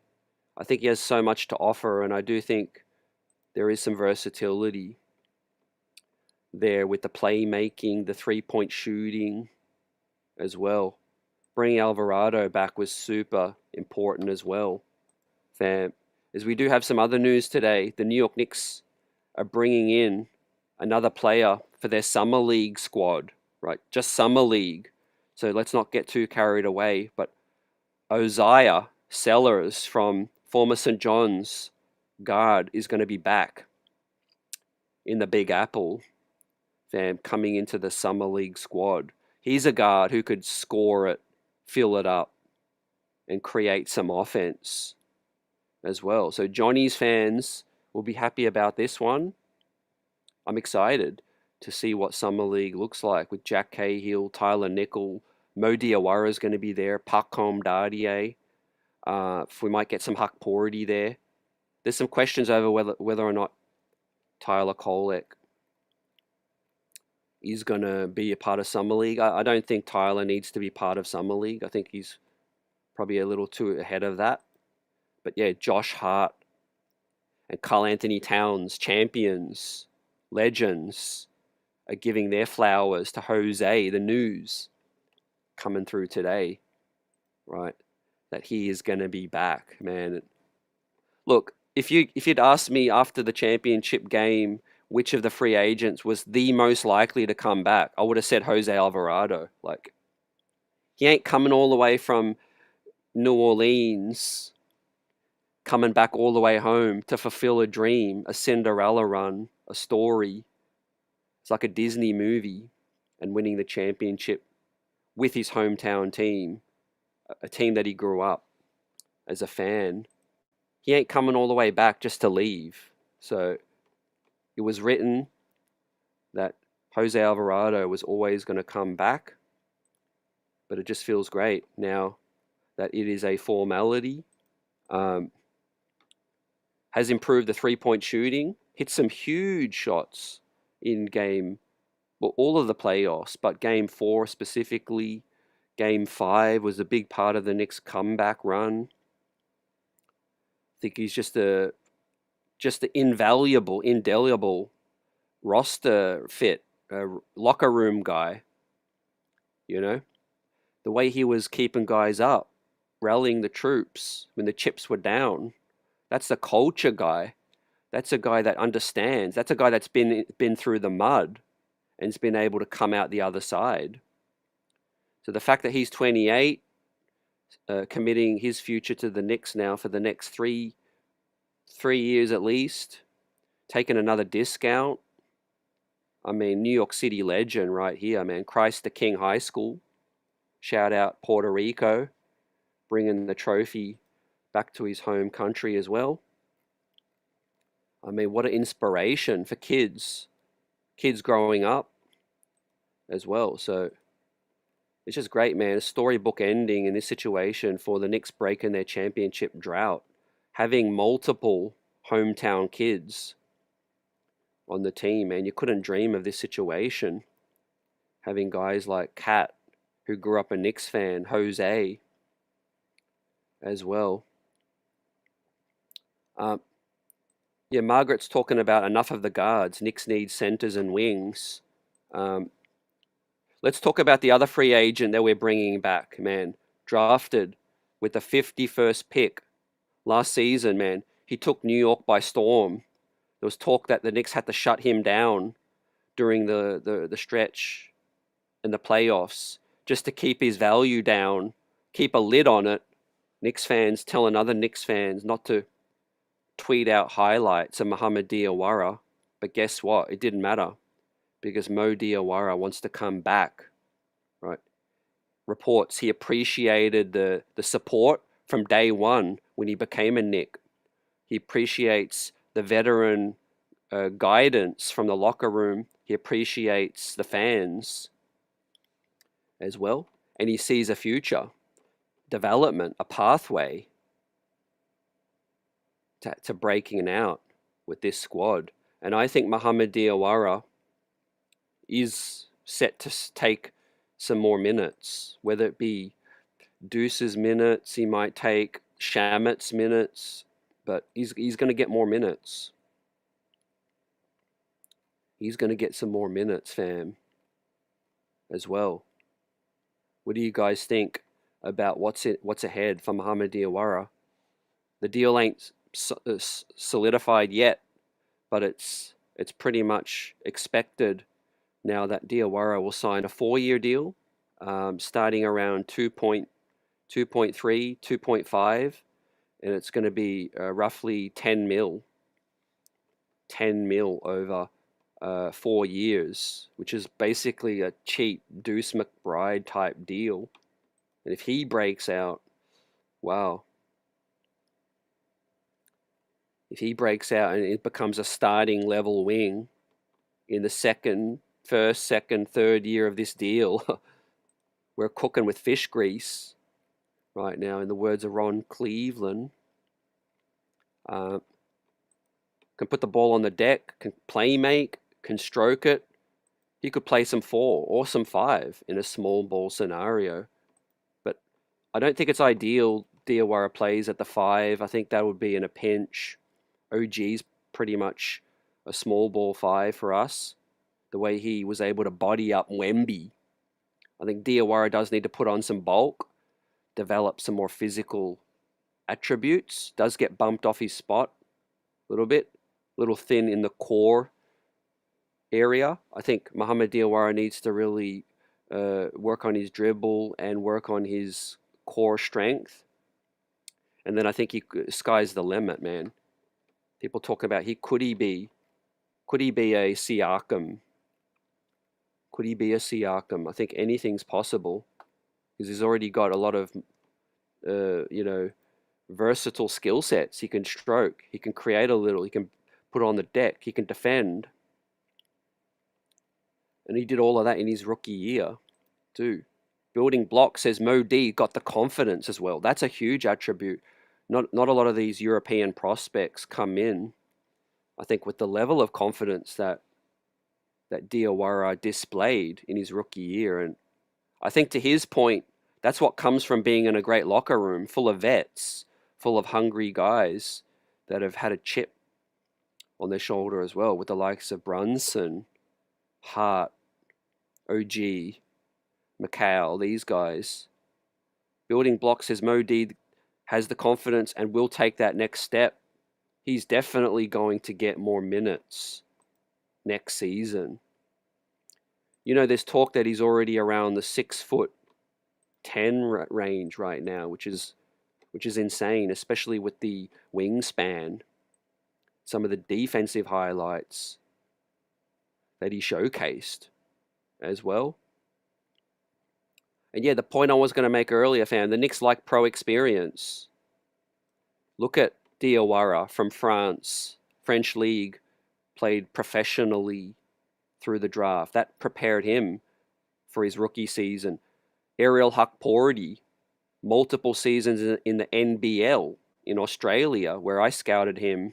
I think he has so much to offer, and I do think there is some versatility there with the playmaking, the three-point shooting as well. Bringing Alvarado back was super important as well, fam. As we do have some other news today, the New York Knicks are bringing in another player for their Summer League squad, right? Just Summer League. So let's not get too carried away, but Isaiah Sellers from former St. John's guard is going to be back in the Big Apple, fam, coming into the Summer League squad. He's a guard who could score it, fill it up, and create some offense as well. So Johnny's fans will be happy about this one. I'm excited to see what Summer League looks like with Jack Cahill, Tyler Nickel, Mo Diawara is going to be there, Pakom Dardier. If we might get some Huck Porty there. There's some questions over whether or not Tyler Kolek is going to be a part of Summer League. I don't think Tyler needs to be part of Summer League. I think he's probably a little too ahead of that. But yeah, Josh Hart and Karl Anthony Towns, champions, legends, are giving their flowers to Jose, the news coming through today, right? That he is going to be back, man. Look, if you'd asked me after the championship game which of the free agents was the most likely to come back, I would have said Jose Alvarado. Like, he ain't coming all the way from New Orleans, coming back all the way home to fulfill a dream, a Cinderella run, a story. It's like a Disney movie, and winning the championship with his hometown team, a team that he grew up as a fan. He ain't coming all the way back just to leave. So it was written that Jose Alvarado was always going to come back, but it just feels great now that it is a formality. Has improved the three-point shooting, hit some huge shots in all of the playoffs, but game 4 specifically. Game 5 was a big part of the Knicks' comeback run. I think he's just an invaluable, indelible roster fit, locker room guy. You know, the way he was keeping guys up, rallying the troops when the chips were down. That's the culture guy. That's a guy that understands. That's a guy that's been through the mud and's been able to come out the other side. So the fact that he's 28, committing his future to the Knicks now for the next three years at least, taking another discount. I mean, New York City legend right here, man. Christ the King High School. Shout out Puerto Rico, bringing the trophy back to his home country as well. I mean, what an inspiration for kids growing up as well. So it's just great, man. A storybook ending in this situation for the Knicks breaking their championship drought, having multiple hometown kids on the team, man. You couldn't dream of this situation. Having guys like Kat, who grew up a Knicks fan, Jose as well. Yeah, Margaret's talking about enough of the guards. Knicks need centers and wings. Let's talk about the other free agent that we're bringing back, man. Drafted with the 51st pick last season, man. He took New York by storm. There was talk that the Knicks had to shut him down during the stretch in the playoffs just to keep his value down, keep a lid on it. Knicks fans telling other Knicks fans not to tweet out highlights of Muhammad Diawara. But guess what? It didn't matter because Mo Diawara wants to come back, right? Reports he appreciated the support from day one when he became a Knick. He appreciates the veteran guidance from the locker room. He appreciates the fans as well. And he sees a future, development, a pathway to breaking out with this squad. And I think Muhammad Diawara is set to take some more minutes, whether it be Deuce's minutes, he might take Shamet's minutes, but he's going to get more minutes. He's going to get some more minutes, fam, as well. What do you guys think about what's ahead for Muhammad Diawara? The deal ain't solidified yet, but it's pretty much expected now that Diawara will sign a 4-year deal, starting around 2.3, 2.5, and it's going to be roughly 10 mil over 4 years, which is basically a cheap Deuce McBride type deal. And if he breaks out, wow. If he breaks out and it becomes a starting level wing in the first, second, third year of this deal, we're cooking with fish grease right now, in the words of Ron Cleveland. Can put the ball on the deck, can play make, can stroke it, he could play some 4 or some 5 in a small ball scenario. But I don't think it's ideal Diawara plays at the 5. I think that would be in a pinch. OG's pretty much a small ball 5 for us. The way he was able to body up Wemby. I think Diawara does need to put on some bulk, develop some more physical attributes, does get bumped off his spot a little bit, a little thin in the core area. I think Mohamed Diawara needs to really work on his dribble and work on his core strength. And then I think sky's the limit, man. People talk about could he be a Siakam? Could he be a Siakam? I think anything's possible because he's already got a lot of, versatile skill sets. He can stroke, he can create a little, he can put on the deck, he can defend. And he did all of that in his rookie year too. Building blocks, says Mo D, got the confidence as well. That's a huge attribute. Not a lot of these European prospects come in, I think, with the level of confidence that Diawara displayed in his rookie year. And I think to his point, that's what comes from being in a great locker room full of vets, full of hungry guys that have had a chip on their shoulder as well, with the likes of Brunson, Hart, OG, Cahill, these guys. Building blocks, says Mo D, has the confidence and will take that next step. He's definitely going to get more minutes next season. There's talk that he's already around the 6'10" range right now, which is insane, especially with the wingspan. Some of the defensive highlights that he showcased as well. And yeah, the point I was going to make earlier, fam, the Knicks like pro experience. Look at Diawara from France, French league, played professionally through the draft. That prepared him for his rookie season. Ariel Hukporti, multiple seasons in the NBL in Australia, where I scouted him,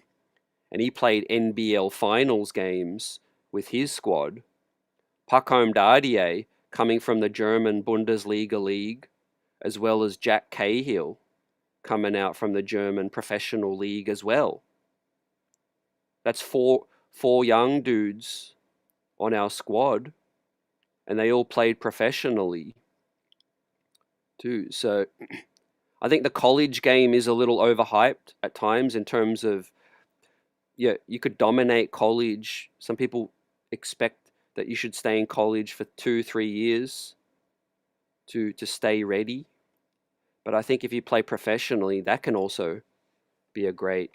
and he played NBL finals games with his squad. Pacome Dardier, coming from the German Bundesliga league, as well as Jack Cahill, coming out from the German professional league as well. That's four young dudes on our squad, and they all played professionally too. So I think the college game is a little overhyped at times in terms of, you could dominate college. Some people expect that you should stay in college for 2-3 years to stay ready. But I think if you play professionally, that can also be a great,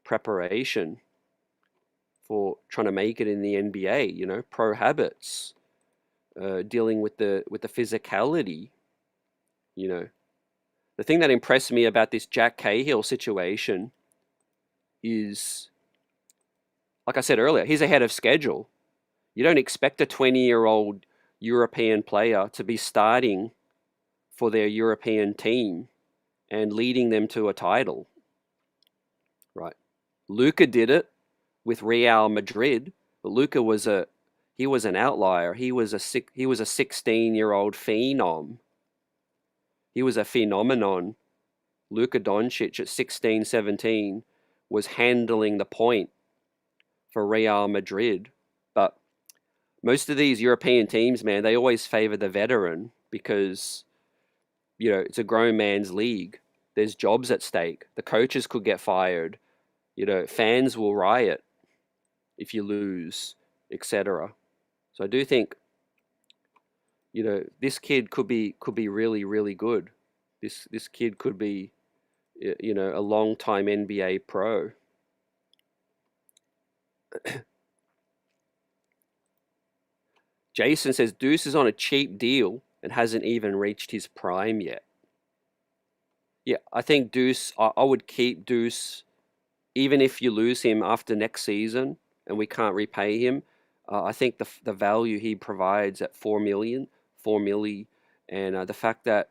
preparation for trying to make it in the NBA. Pro habits, dealing with the physicality. The thing that impressed me about this Jack Cahill situation is, like I said earlier, he's ahead of schedule. You don't expect a 20-year-old European player to be starting for their European team and leading them to a title, right? Luka did it with Real Madrid, but Luka was an outlier. He was a 16-year-old phenom. He was a phenomenon. Luka Doncic at 16, 17 was handling the point for Real Madrid. But most of these European teams, man, they always favor the veteran because, it's a grown man's league. There's jobs at stake. The coaches could get fired. Fans will riot if you lose, etc. So I do think, this kid could be really, really good. This kid could be, a long-time NBA pro. Jason says Deuce is on a cheap deal and hasn't even reached his prime yet. Yeah, I think Deuce, I would keep Deuce even if you lose him after next season and we can't repay him. I think the value he provides at $4 million, and the fact that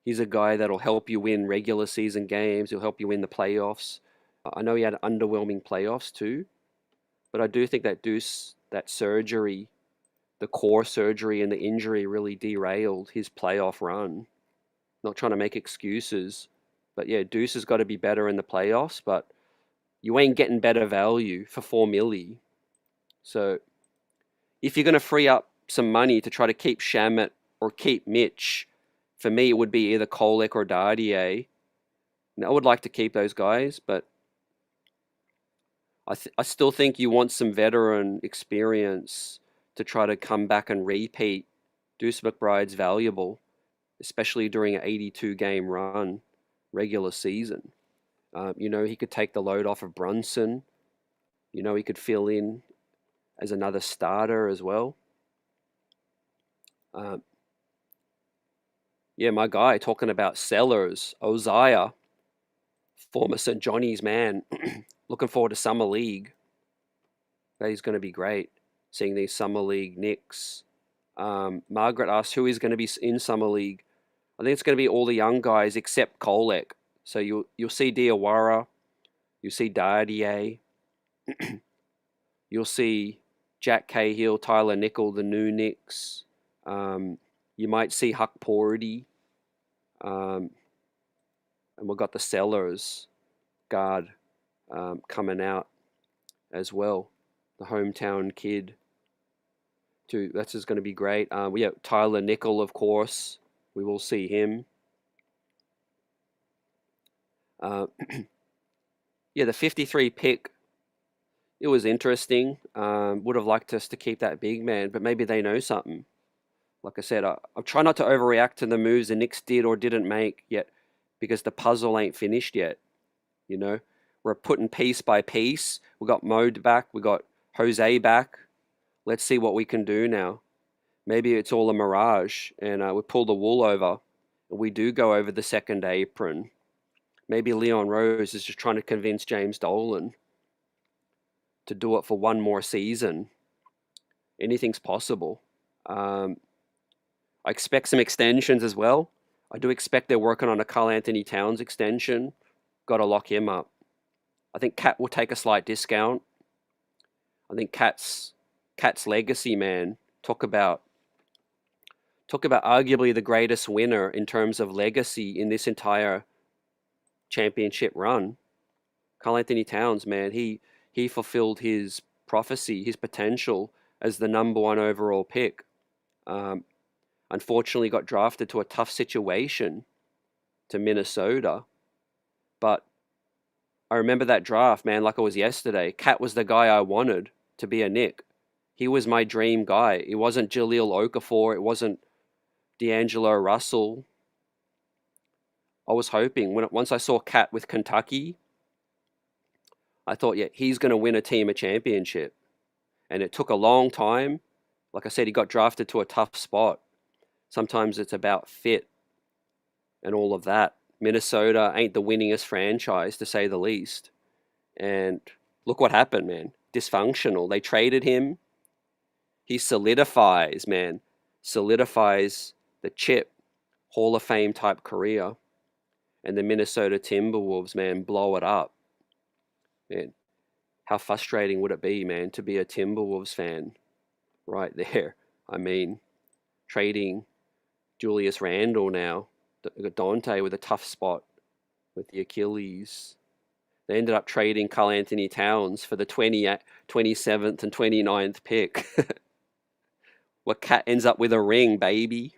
he's a guy that'll help you win regular season games, he'll help you win the playoffs. I know he had underwhelming playoffs too, but I do think that Deuce that surgery, the core surgery and the injury really derailed his playoff run. Not trying to make excuses, but yeah, Deuce has got to be better in the playoffs, but you ain't getting better value for 4 milli. So if you're going to free up some money to try to keep Shamit or keep Mitch, for me it would be either Kolek or Dardier. Now, I would like to keep those guys, but I still think you want some veteran experience to try to come back and repeat. Deuce McBride's valuable, especially during an 82-game run, regular season. He could take the load off of Brunson. He could fill in as another starter as well. My guy talking about sellers, Ozaya, former St. Johnny's man. Looking forward to Summer League. That is going to be great, seeing these Summer League Knicks. Margaret asked who is going to be in Summer League. I think it's going to be all the young guys except Kolek. So you'll see Diawara, you'll see Dardier, you'll see Jack Cahill, Tyler Nickel, the new Knicks. You might see Huck Porty. And we've got the Sellers guard coming out as well. The hometown kid. That's just going to be great. We have Tyler Nickel, of course. We will see him. The 53 pick, it was interesting. Would have liked us to keep that big man, but maybe they know something. Like I said, I'm trying not to overreact to the moves the Knicks did or didn't make yet, because the puzzle ain't finished yet. We're putting piece by piece. We got Mode back. We got Jose back. Let's see what we can do now. Maybe it's all a mirage, and we pull the wool over, and we do go over the second apron. Maybe Leon Rose is just trying to convince James Dolan to do it for one more season. Anything's possible. I expect some extensions as well. I do expect they're working on a Karl Anthony Towns extension. Got to lock him up. I think Cat will take a slight discount. I think Cat's legacy, man. Talk about arguably the greatest winner in terms of legacy in this entire championship run. Karl Anthony Towns, man, he fulfilled his prophecy, his potential as the number 1 overall pick. Unfortunately got drafted to a tough situation to Minnesota. But I remember that draft, man, like it was yesterday. Cat was the guy I wanted to be a Knick. He was my dream guy. It wasn't Jahlil Okafor. It wasn't D'Angelo Russell. I was hoping, once I saw Cat with Kentucky, I thought, yeah, he's going to win a team a championship. And it took a long time. Like I said, he got drafted to a tough spot. Sometimes it's about fit and all of that. Minnesota ain't the winningest franchise, to say the least. And look what happened, man. Dysfunctional. They traded him. He solidifies the chip Hall of Fame type career. And the Minnesota Timberwolves, man, blow it up. Man, how frustrating would it be, man, to be a Timberwolves fan right there? I mean, trading Julius Randle now. Dante with a tough spot with the Achilles. They ended up trading Karl Anthony Towns for the 27th and 29th pick. What Cat ends up with a ring, baby.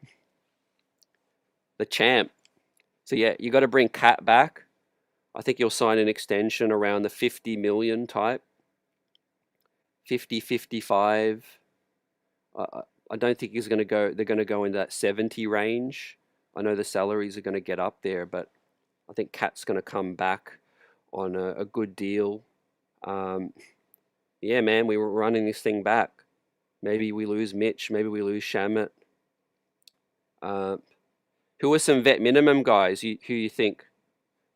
The champ. So yeah, you got to bring Cat back. I think you'll sign an extension around the 50 million type. 50, 55. I don't think they're going to go in that 70 range. I know the salaries are going to get up there, but I think Cat's going to come back on a good deal. Yeah, man, we were running this thing back. Maybe we lose Mitch. Maybe we lose Shamit. Who are some vet minimum guys who you think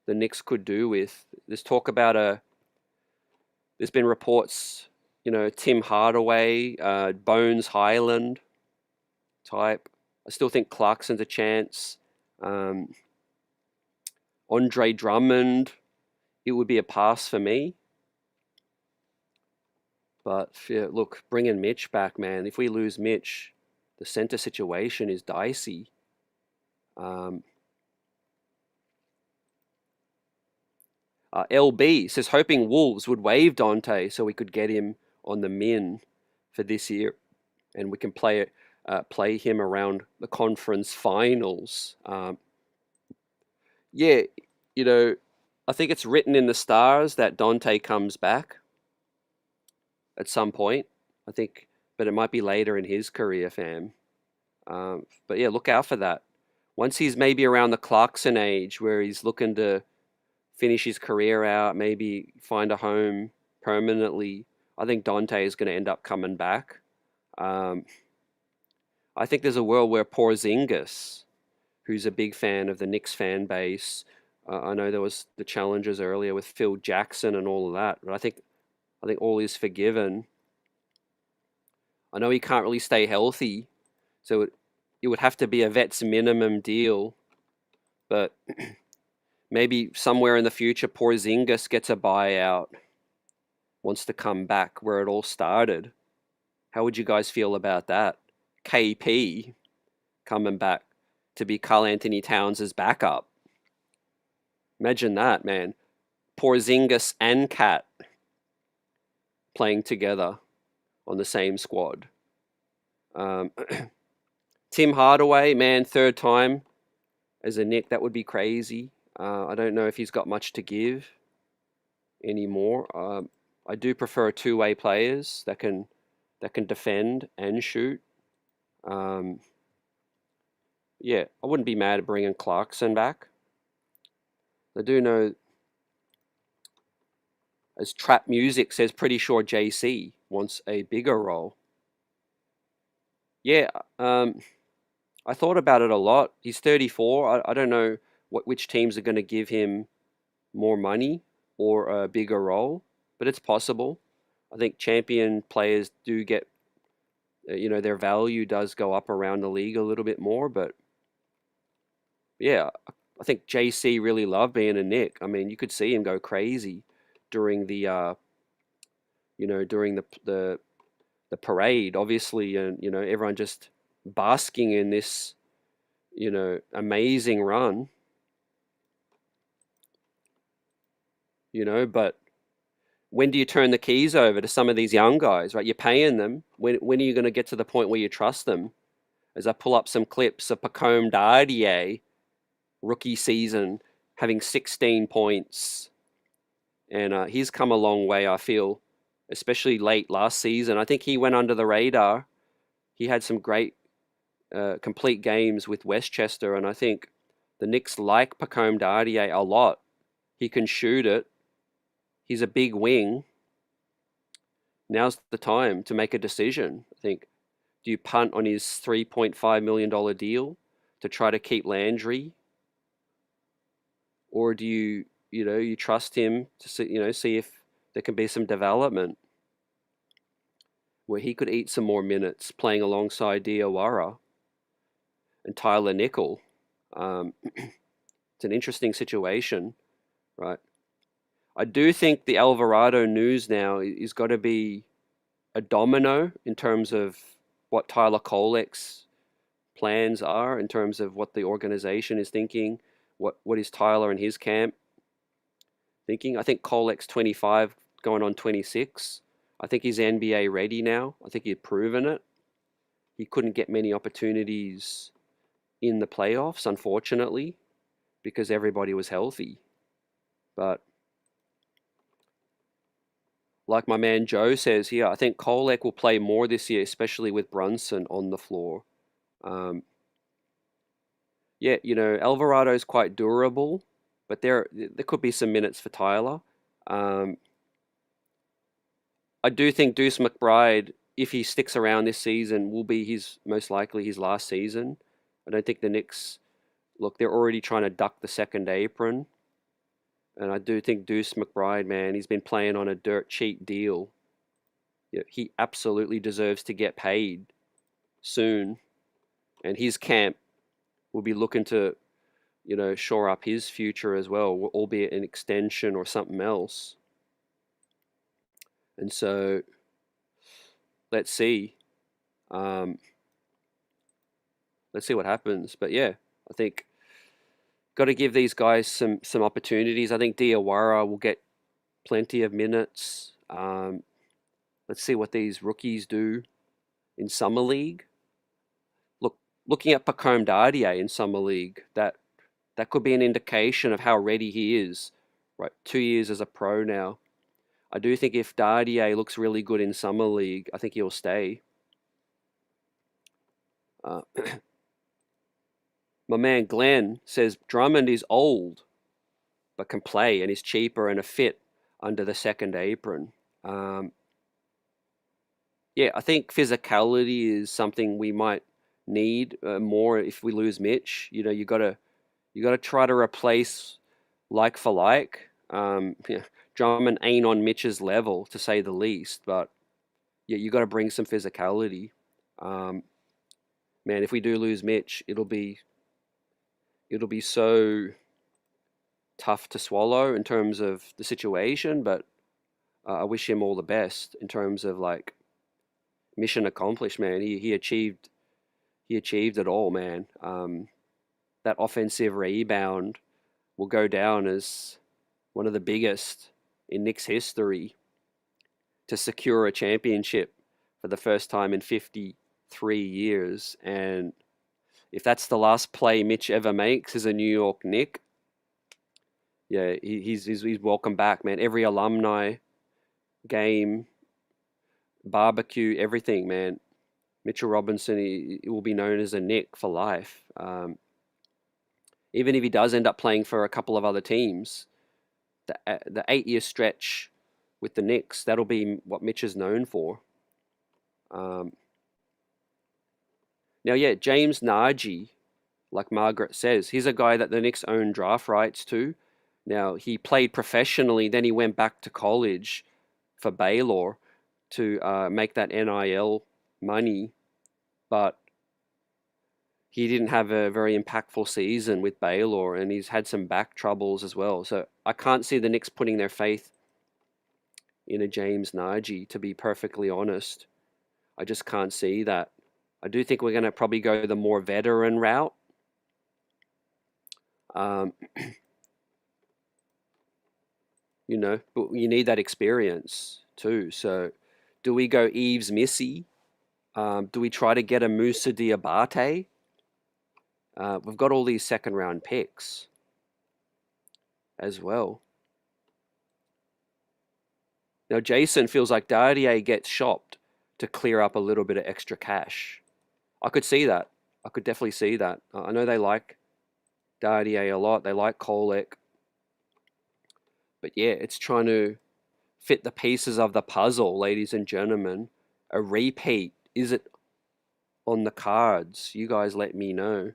the Knicks could do with? There's talk about there's been reports, Tim Hardaway, Bones Highland type. I still think Clarkson's a chance. Andre Drummond, it would be a pass for me. But yeah, look, bringing Mitch back, man. If we lose Mitch, the center situation is dicey. LB says hoping Wolves would waive Dante so we could get him on the min for this year, and we can play him around the conference finals. Yeah, I think it's written in the stars that Dante comes back at some point. I think, but it might be later in his career, fam. But yeah, look out for that. Once he's maybe around the Clarkson age, where he's looking to finish his career out, maybe find a home permanently, I think Dante is going to end up coming back. I think there's a world where Porzingis, who's a big fan of the Knicks fan base, I know there was the challenges earlier with Phil Jackson and all of that, but I think all is forgiven. I know he can't really stay healthy, so it would have to be a vet's minimum deal, but maybe somewhere in the future Porzingis gets a buyout, wants to come back where it all started. How would you guys feel about that? KP coming back to be Karl Anthony Towns' backup. Imagine that, man. Porzingis and Cat playing together on the same squad. Tim Hardaway, man, third time as a Knick, that would be crazy. I don't know if he's got much to give anymore. I do prefer two-way players that can defend and shoot. Yeah, I wouldn't be mad at bringing Clarkson back. I do know, as Trap Music says, pretty sure JC wants a bigger role. Yeah, I thought about it a lot. He's 34. I don't know which teams are going to give him more money or a bigger role, but it's possible. I think champion players do get, their value does go up around the league a little bit more, but yeah, I think JC really loved being a Knick. I mean, you could see him go crazy during the, during the parade, obviously, and everyone just basking in this, amazing run. But when do you turn the keys over to some of these young guys, right? You're paying them. When are you going to get to the point where you trust them? As I pull up some clips of Pacome Dardier, rookie season, having 16 points. And he's come a long way, I feel, especially late last season. I think he went under the radar. He had some great complete games with Westchester, and I think the Knicks like Pacome Dardier a lot. He can shoot it. He's a big wing. Now's the time to make a decision. I think, do you punt on his $3.5 million deal to try to keep Landry? Or do you trust him to see if there can be some development where he could eat some more minutes playing alongside Diawara and Tyler Nickel? It's an interesting situation, right? I do think the Alvarado news now is got to be a domino in terms of what Tyler Kolek's plans are, in terms of what the organization is thinking, what is Tyler and his camp thinking. I think Kolek's 25 going on 26. I think he's NBA ready now. I think he'd proven it. He couldn't get many opportunities in the playoffs, unfortunately, because everybody was healthy. But like my man Joe says here, I think Kolek will play more this year, especially with Brunson on the floor. Yeah, Alvarado's quite durable, but there could be some minutes for Tyler. I do think Deuce McBride, if he sticks around this season, will be most likely his last season. I don't think the Knicks, look, they're already trying to duck the second apron. And I do think Deuce McBride, man, he's been playing on a dirt cheap deal. Yeah, he absolutely deserves to get paid soon. And his camp will be looking to, shore up his future as well, albeit an extension or something else. And so, let's see. Let's see what happens. But yeah, I think got to give these guys some opportunities. I think Diawara will get plenty of minutes. Let's see what these rookies do in summer league. Looking at Pacome Dardier in summer league, that could be an indication of how ready he is. Right, 2 years as a pro now. I do think if Dardier looks really good in summer league, I think he'll stay. My man Glenn says Drummond is old, but can play and is cheaper and a fit under the second apron. Yeah, I think physicality is something we might need more if we lose Mitch. You know, you gotta try to replace like for like. Yeah, Drummond ain't on Mitch's level to say the least, but yeah, you got to bring some physicality. Man, if we do lose Mitch, it'll be so tough to swallow in terms of the situation. But I wish him all the best in terms of like mission accomplished, man. He achieved it all, man. That offensive rebound will go down as one of the biggest in Knicks history to secure a championship for the first time in 53 years. And if that's the last play Mitch ever makes as a New York Knick, yeah, he's welcome back, man. Every alumni game, barbecue, everything, man. Mitchell Robinson, he will be known as a Knick for life. Even if he does end up playing for a couple of other teams, the 8 year stretch with the Knicks, that'll be what Mitch is known for. Now, yeah, James Nagy, like Margaret says, he's a guy that the Knicks own draft rights to. Now, he played professionally, then he went back to college for Baylor to make that NIL money, but he didn't have a very impactful season with Baylor, and he's had some back troubles as well. So I can't see the Knicks putting their faith in a James Nagy, to be perfectly honest. I just can't see that. I do think we're going to probably go the more veteran route. You know, but you need that experience too. So do we go Eves Missy? Do we try to get a Musa Diabate? We've got all these second round picks as well. Now, Jason feels like Dardier gets shopped to clear up a little bit of extra cash. I could see that. I could definitely see that. I know they like Dardier a lot. They like Kolek. But yeah, it's trying to fit the pieces of the puzzle, ladies and gentlemen. A repeat, is it on the cards? You guys let me know.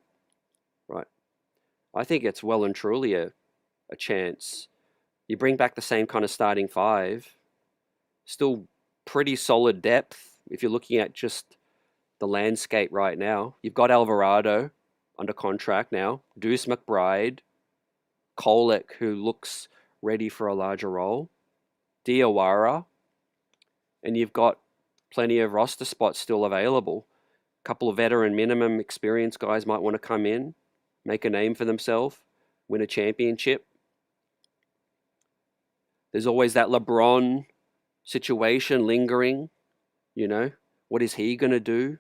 Right. I think it's well and truly a chance. You bring back the same kind of starting five. Still pretty solid depth if you're looking at just the landscape right now. You've got Alvarado under contract now. Deuce McBride. Kolek, who looks ready for a larger role. Diawara. And you've got plenty of roster spots still available. A couple of veteran minimum experience guys might want to come in, make a name for themselves, win a championship. There's always that LeBron situation lingering, you know. What is he going to do?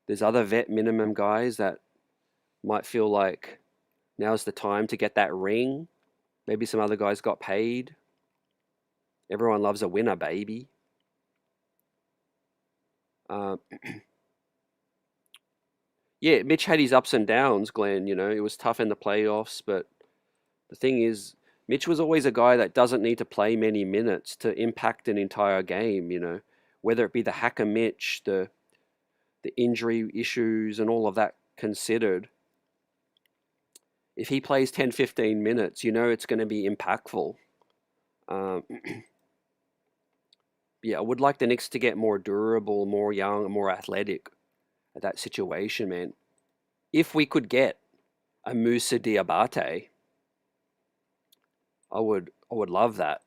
There's other vet minimum guys that might feel like now's the time to get that ring. Maybe some other guys got paid. Everyone loves a winner, baby. Yeah, Mitch had his ups and downs, Glenn. You know, it was tough in the playoffs, but the thing is, Mitch was always a guy that doesn't need to play many minutes to impact an entire game, you know, whether it be the hacker Mitch, the injury issues and all of that considered. If he plays 10, 15 minutes, you know it's going to be impactful. Yeah, I would like the Knicks to get more durable, more young, more athletic at that situation, man. If we could get a Musa Diabate, I would love that.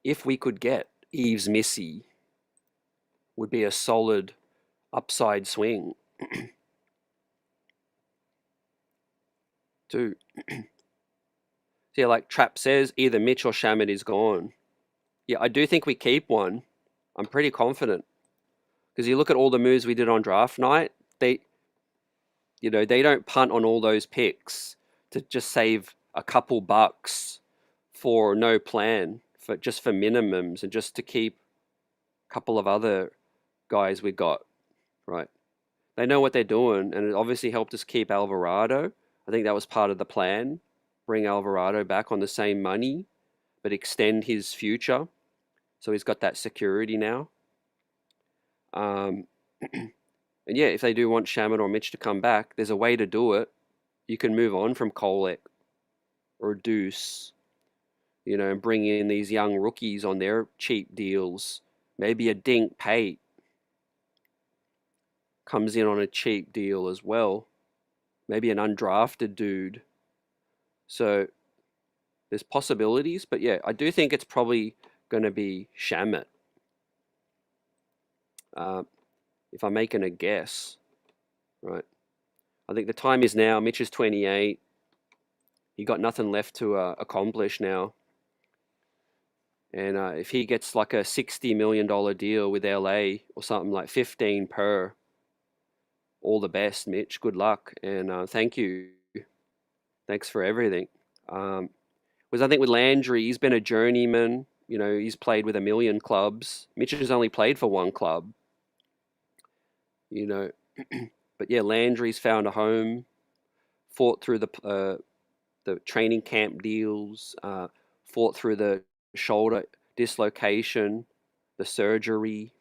If we could get Eves Missy, would be a solid upside swing too. So yeah, like Trap says, either Mitch or Shamit is gone. Yeah, I do think we keep one. I'm pretty confident because you look at all the moves we did on draft night. They don't punt on all those picks to just save a couple bucks for no plan, for minimums and just to keep a couple of other guys we got, right? They know what they're doing, and it obviously helped us keep Alvarado. I think that was part of the plan. Bring Alvarado back on the same money, but extend his future. So he's got that security now. And yeah, if they do want Shamit or Mitch to come back, there's a way to do it. You can move on from Kolek or Deuce, and bring in these young rookies on their cheap deals. Maybe a Dink Pate comes in on a cheap deal as well. Maybe an undrafted dude. So there's possibilities, but yeah, I do think it's probably going to be Shamit. If I'm making a guess, right? I think the time is now. Mitch is 28. He got nothing left to accomplish now. And if he gets like a $60 million deal with LA or something like 15 per, all the best, Mitch. Good luck. And thank you. Thanks for everything. Because I think with Landry, he's been a journeyman. He's played with a million clubs. Mitch has only played for one club. But yeah, Landry's found a home, fought through the training camp deals, fought through the shoulder dislocation, the surgery,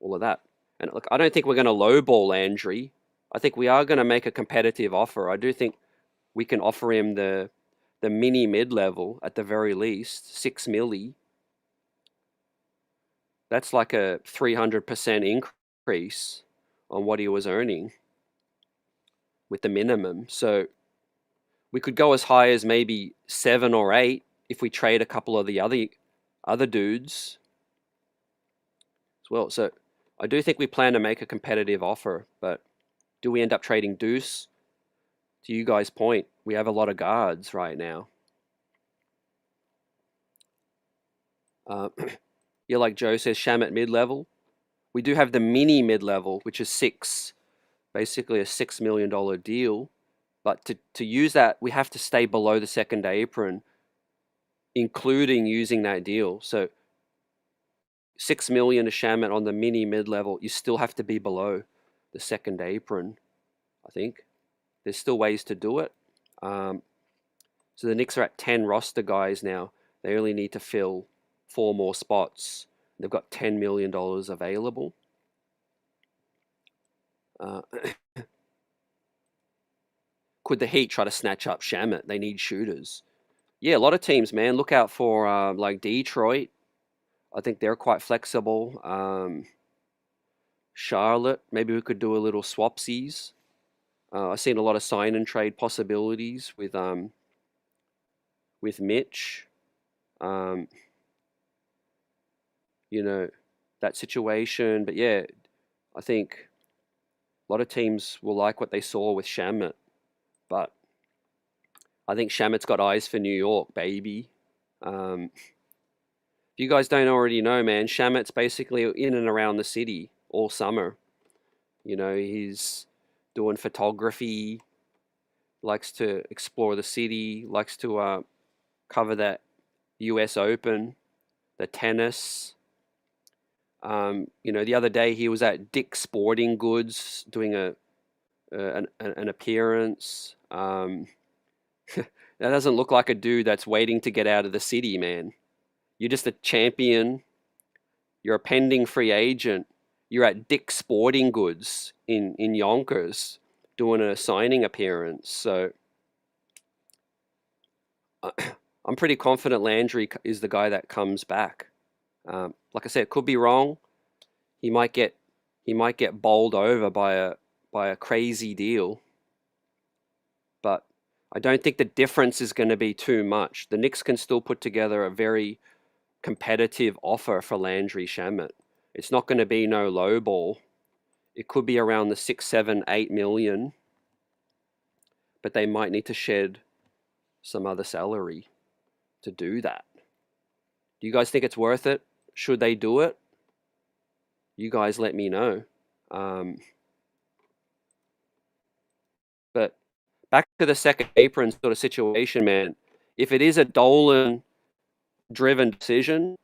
all of that. And look, I don't think we're going to lowball Landry. I think we are going to make a competitive offer. I do think we can offer him the mini mid-level at the very least, 6 milli. That's like a 300% increase on what he was earning with the minimum. So we could go as high as maybe 7 or 8 if we trade a couple of the other dudes as well. So I do think we plan to make a competitive offer, but do we end up trading Deuce? To you guys' point, we have a lot of guards right now. Yeah, like Joe says, Shamit mid-level. We do have the mini mid-level, which is 6, basically a $6 million deal. But to use that, we have to stay below the second apron, including using that deal. So 6 million to Shamit on the mini mid-level, you still have to be below the second apron, I think. There's still ways to do it. So the Knicks are at 10 roster guys now. They only need to fill 4 more spots. They've got $10 million available. Could the Heat try to snatch up Shamit? They need shooters. Yeah, a lot of teams, man. Look out for like Detroit. I think they're quite flexible. Charlotte, maybe we could do a little swapsies. I've seen a lot of sign and trade possibilities with Mitch. That situation. But yeah, I think a lot of teams will like what they saw with Shamit. But I think Shamit's got eyes for New York, baby. If you guys don't already know, man, Shamit's basically in and around the city all summer. He's doing photography, likes to explore the city, likes to cover that US Open, the tennis. The other day he was at Dick's Sporting Goods doing an appearance. That doesn't look like a dude that's waiting to get out of the city, man. You're just a champion. You're a pending free agent. You're at Dick's Sporting Goods in Yonkers doing a signing appearance. So I'm pretty confident Landry is the guy that comes back. Like I said, could be wrong. He might get bowled over by a crazy deal. But I don't think the difference is going to be too much. The Knicks can still put together a very competitive offer for Landry Shamit. It's not going to be no low ball. It could be around the 6, 7, 8 million, but they might need to shed some other salary to do that. Do you guys think it's worth it? Should they do it? You guys let me know. But back to the second apron sort of situation, man. If it is a Dolan-driven decision,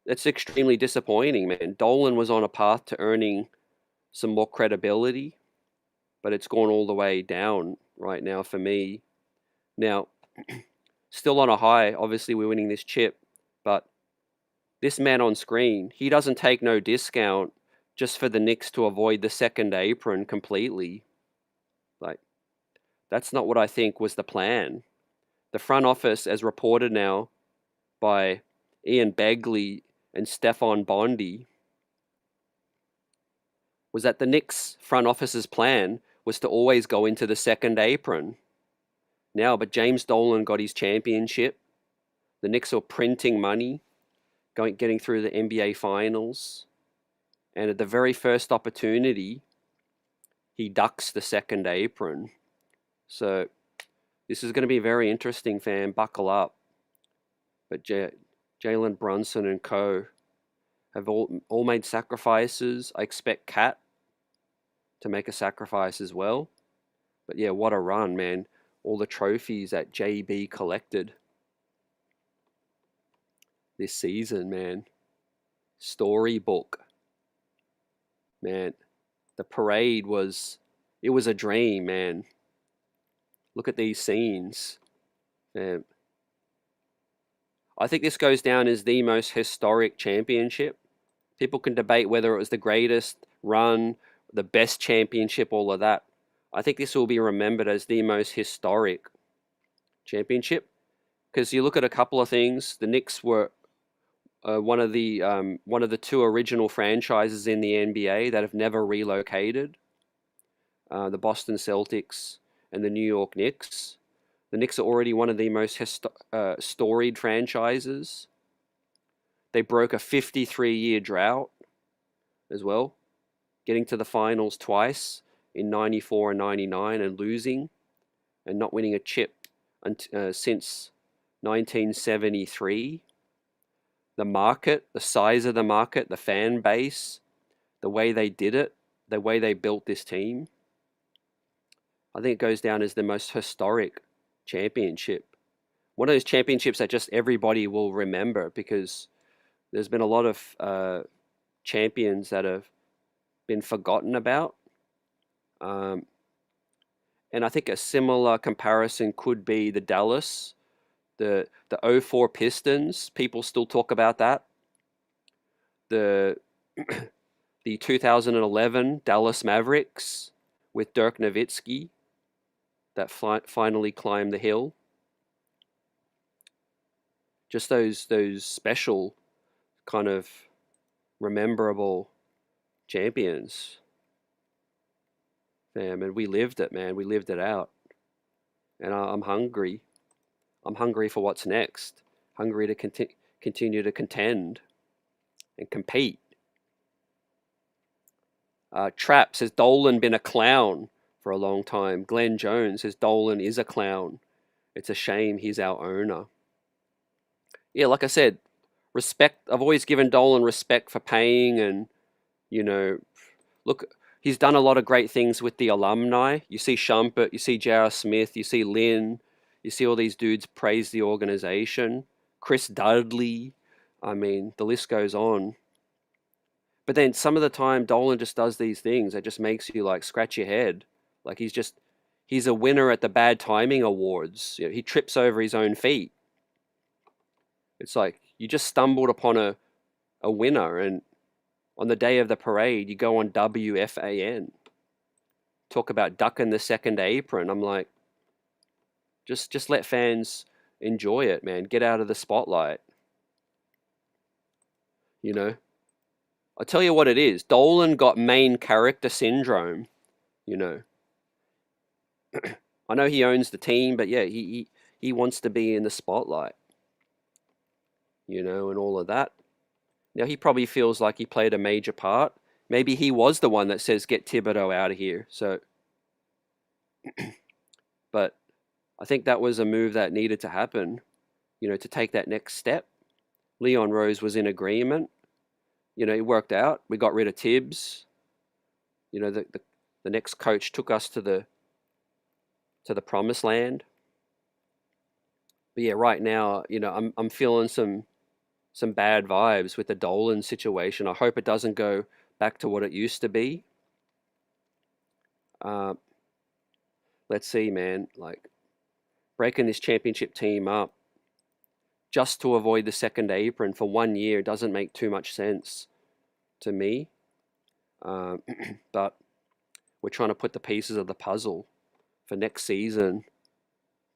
it's extremely disappointing, man. Dolan was on a path to earning some more credibility, but it's gone all the way down right now for me. Now, still on a high. Obviously, we're winning this chip, but this man on screen, he doesn't take no discount just for the Knicks to avoid the second apron completely. Like, that's not what I think was the plan. The front office, as reported now by Ian Begley and Stefan Bondi, was that the Knicks front office's plan was to always go into the second apron. Now, but James Dolan got his championship. The Knicks are printing money, getting through the NBA Finals. And at the very first opportunity, he ducks the second apron. So this is going to be very interesting, fam. Buckle up. But Jalen Brunson and co have all made sacrifices. I expect Cat to make a sacrifice as well. But yeah, what a run, man. All the trophies that JB collected this season, man. Storybook. Man, the parade was a dream, man. Look at these scenes. Man. I think this goes down as the most historic championship. People can debate whether it was the greatest run, the best championship, all of that. I think this will be remembered as the most historic championship because you look at a couple of things. The Knicks were one of the two original franchises in the NBA that have never relocated. The Boston Celtics and the New York Knicks. The Knicks are already one of the most storied franchises. They broke a 53-year drought as well, getting to the finals twice in 94 and 99 and losing and not winning a chip since 1973. The market, the size of the market, the fan base, the way they did it, the way they built this team, I think it goes down as the most historic championship. One of those championships that just everybody will remember because there's been a lot of champions that have been forgotten about. And I think a similar comparison could be the Dallas, the 04 Pistons. People still talk about that. The 2011 Dallas Mavericks with Dirk Nowitzki that finally climbed the hill. Just those special kind of rememberable champions. And we lived it, man. We lived it out. And I'm hungry. I'm hungry for what's next. Hungry to continue to contend and compete. Trap says Dolan been a clown for a long time. Glenn Jones says Dolan is a clown. It's a shame he's our owner. Yeah, like I said, respect. I've always given Dolan respect for paying and, look, he's done a lot of great things with the alumni. You see Shumpert, you see J.R. Smith, you see Lynn, you see all these dudes praise the organization. Chris Dudley, I mean, the list goes on. But then some of the time, Dolan just does these things that just makes you like scratch your head. Like he's a winner at the bad timing awards. He trips over his own feet. It's like you just stumbled upon a winner, and on the day of the parade, you go on WFAN. Talk about ducking the second apron. I'm like, just let fans enjoy it, man. Get out of the spotlight. I'll tell you what it is. Dolan got main character syndrome, I know he owns the team, but yeah, he wants to be in the spotlight, and all of that. Now, he probably feels like he played a major part. Maybe he was the one that says, get Thibodeau out of here. So, but I think that was a move that needed to happen, to take that next step. Leon Rose was in agreement. It worked out. We got rid of Tibbs. The next coach took us to the promised land. But yeah, right now, I'm feeling some bad vibes with the Dolan situation. I hope it doesn't go back to what it used to be. Let's see, man. Like, breaking this championship team up just to avoid the second apron for 1 year doesn't make too much sense to me. But we're trying to put the pieces of the puzzle for next season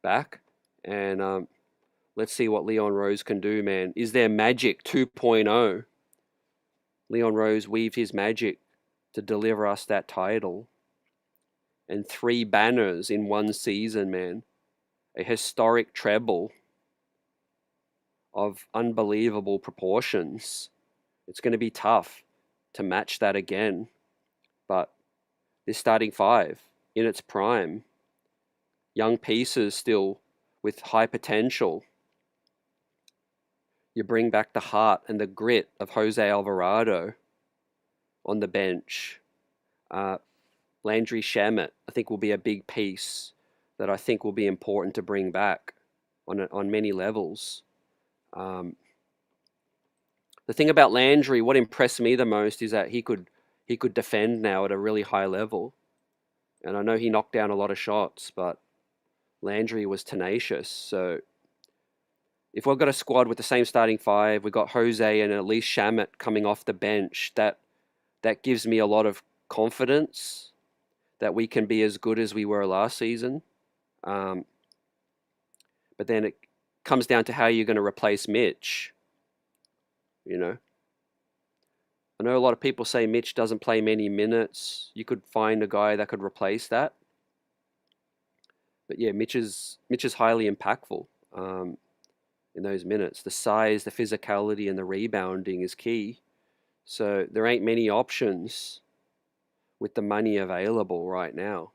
back. And let's see what Leon Rose can do, man. Is there magic 2.0? Leon Rose weaved his magic to deliver us that title. And 3 banners in 1 season, man. A historic treble of unbelievable proportions. It's going to be tough to match that again. But this starting 5 in its prime. Young pieces still with high potential. You bring back the heart and the grit of Jose Alvarado on the bench. Landry Shamet, I think, will be a big piece that I think will be important to bring back on many levels. The thing about Landry, what impressed me the most is that he could defend now at a really high level. And I know he knocked down a lot of shots, but Landry was tenacious. So if we've got a squad with the same starting 5, we've got Jose and at least Shamet coming off the bench, that gives me a lot of confidence that we can be as good as we were last season. But then it comes down to how you're going to replace Mitch. I know a lot of people say Mitch doesn't play many minutes. You could find a guy that could replace that. But yeah, Mitch is highly impactful in those minutes. The size, the physicality, and the rebounding is key. So there ain't many options with the money available right now.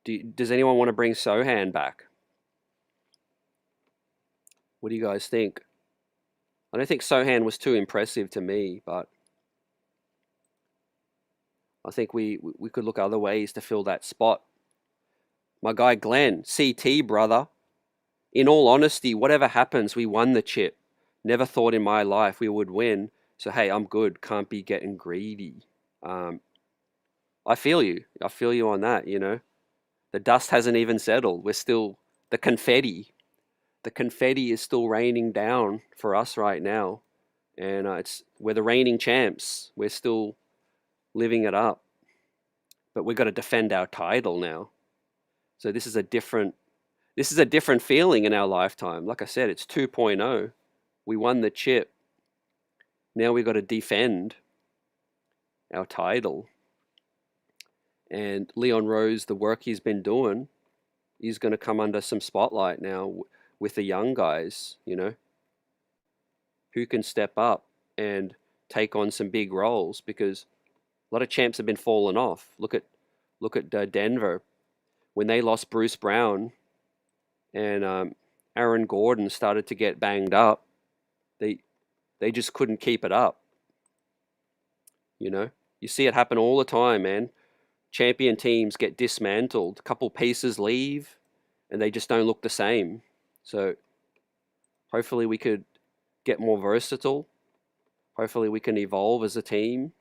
Does anyone want to bring Sohan back? What do you guys think? I don't think Sohan was too impressive to me, but I think we could look other ways to fill that spot. My guy Glenn, CT, brother. In all honesty, whatever happens, we won the chip. Never thought in my life we would win. So, hey, I'm good. Can't be getting greedy. I feel you. I feel you on that, The dust hasn't even settled. We're still... The confetti is still raining down for us right now. And we're the reigning champs. We're still living it up. But we've got to defend our title now. So this is a different feeling in our lifetime. Like I said, it's 2.0. We won the chip. Now we've got to defend our title. And Leon Rose, the work he's been doing, he's going to come under some spotlight now with the young guys, who can step up and take on some big roles, because a lot of champs have been falling off. Look at Denver. When they lost Bruce Brown and Aaron Gordon started to get banged up, they just couldn't keep it up. You see it happen all the time, man. Champion teams get dismantled. A couple pieces leave, and they just don't look the same. So hopefully we could get more versatile. Hopefully we can evolve as a team.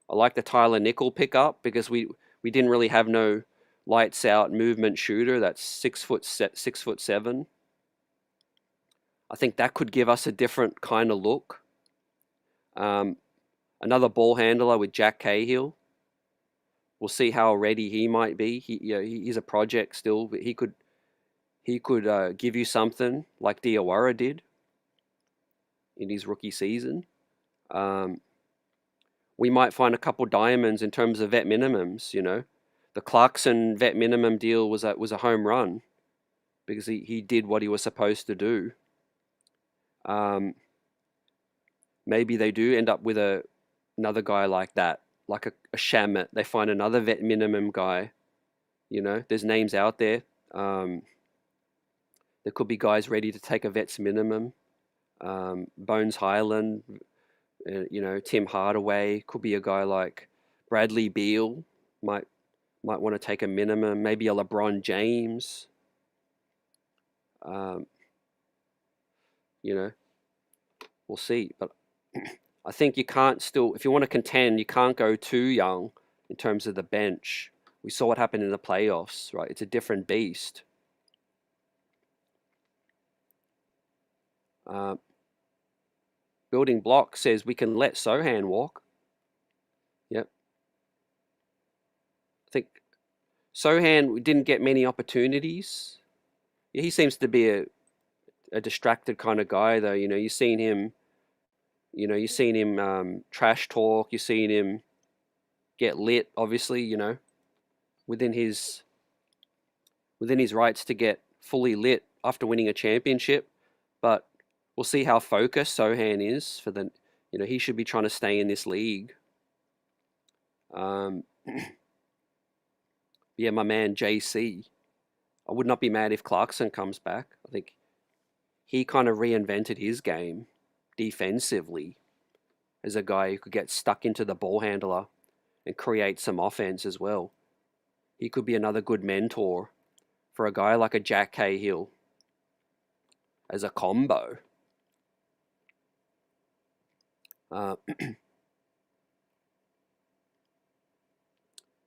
I like the Tyler Nickel pickup because we didn't really have no lights out movement shooter that's 6'7". I think that could give us a different kind of look. Another ball handler with Jack Cahill. We'll see how ready he might be. He's a project still, but he could give you something like Diawara did in his rookie season. We might find a couple diamonds in terms of vet minimums. The Clarkson vet minimum deal was a home run because he did what he was supposed to do. maybe they do end up with another guy like that, like a Shamit. They find another vet minimum guy. You know, there's names out there. There could be guys ready to take a vet's minimum. Bones Highland, you know, Tim Hardaway. Could be a guy like Bradley Beal. Might want to take a minimum. Maybe a LeBron James. You know, we'll see. But I think you can't still, if you want to contend, you can't go too young in terms of the bench. We saw what happened in the playoffs, right? It's a different beast. Building Block says we can let Sohan walk. Yep. I think Sohan didn't get many opportunities. Yeah, he seems to be a distracted kind of guy, though. You know, you've seen him trash talk. You've seen him get lit, obviously, you know, within his rights to get fully lit after winning a championship. But we'll see how focused Sohan is for the, you know, he should be trying to stay in this league. Yeah, my man JC. I would not be mad if Clarkson comes back. I think he kind of reinvented his game defensively as a guy who could get stuck into the ball handler and create some offense as well. He could be another good mentor for a guy like a Jack Cahill as a combo.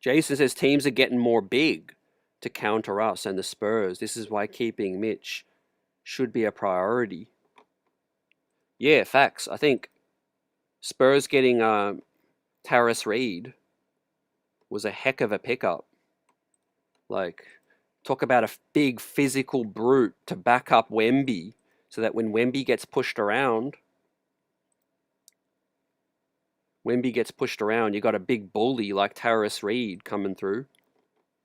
Jason says teams are getting more big to counter us and the Spurs. This is why keeping Mitch should be a priority. Yeah, facts. I think Spurs getting Tarris Reed was a heck of a pickup. Like, talk about a big physical brute to back up Wemby so that when Wemby gets pushed around, you got a big bully like Tarris Reed coming through.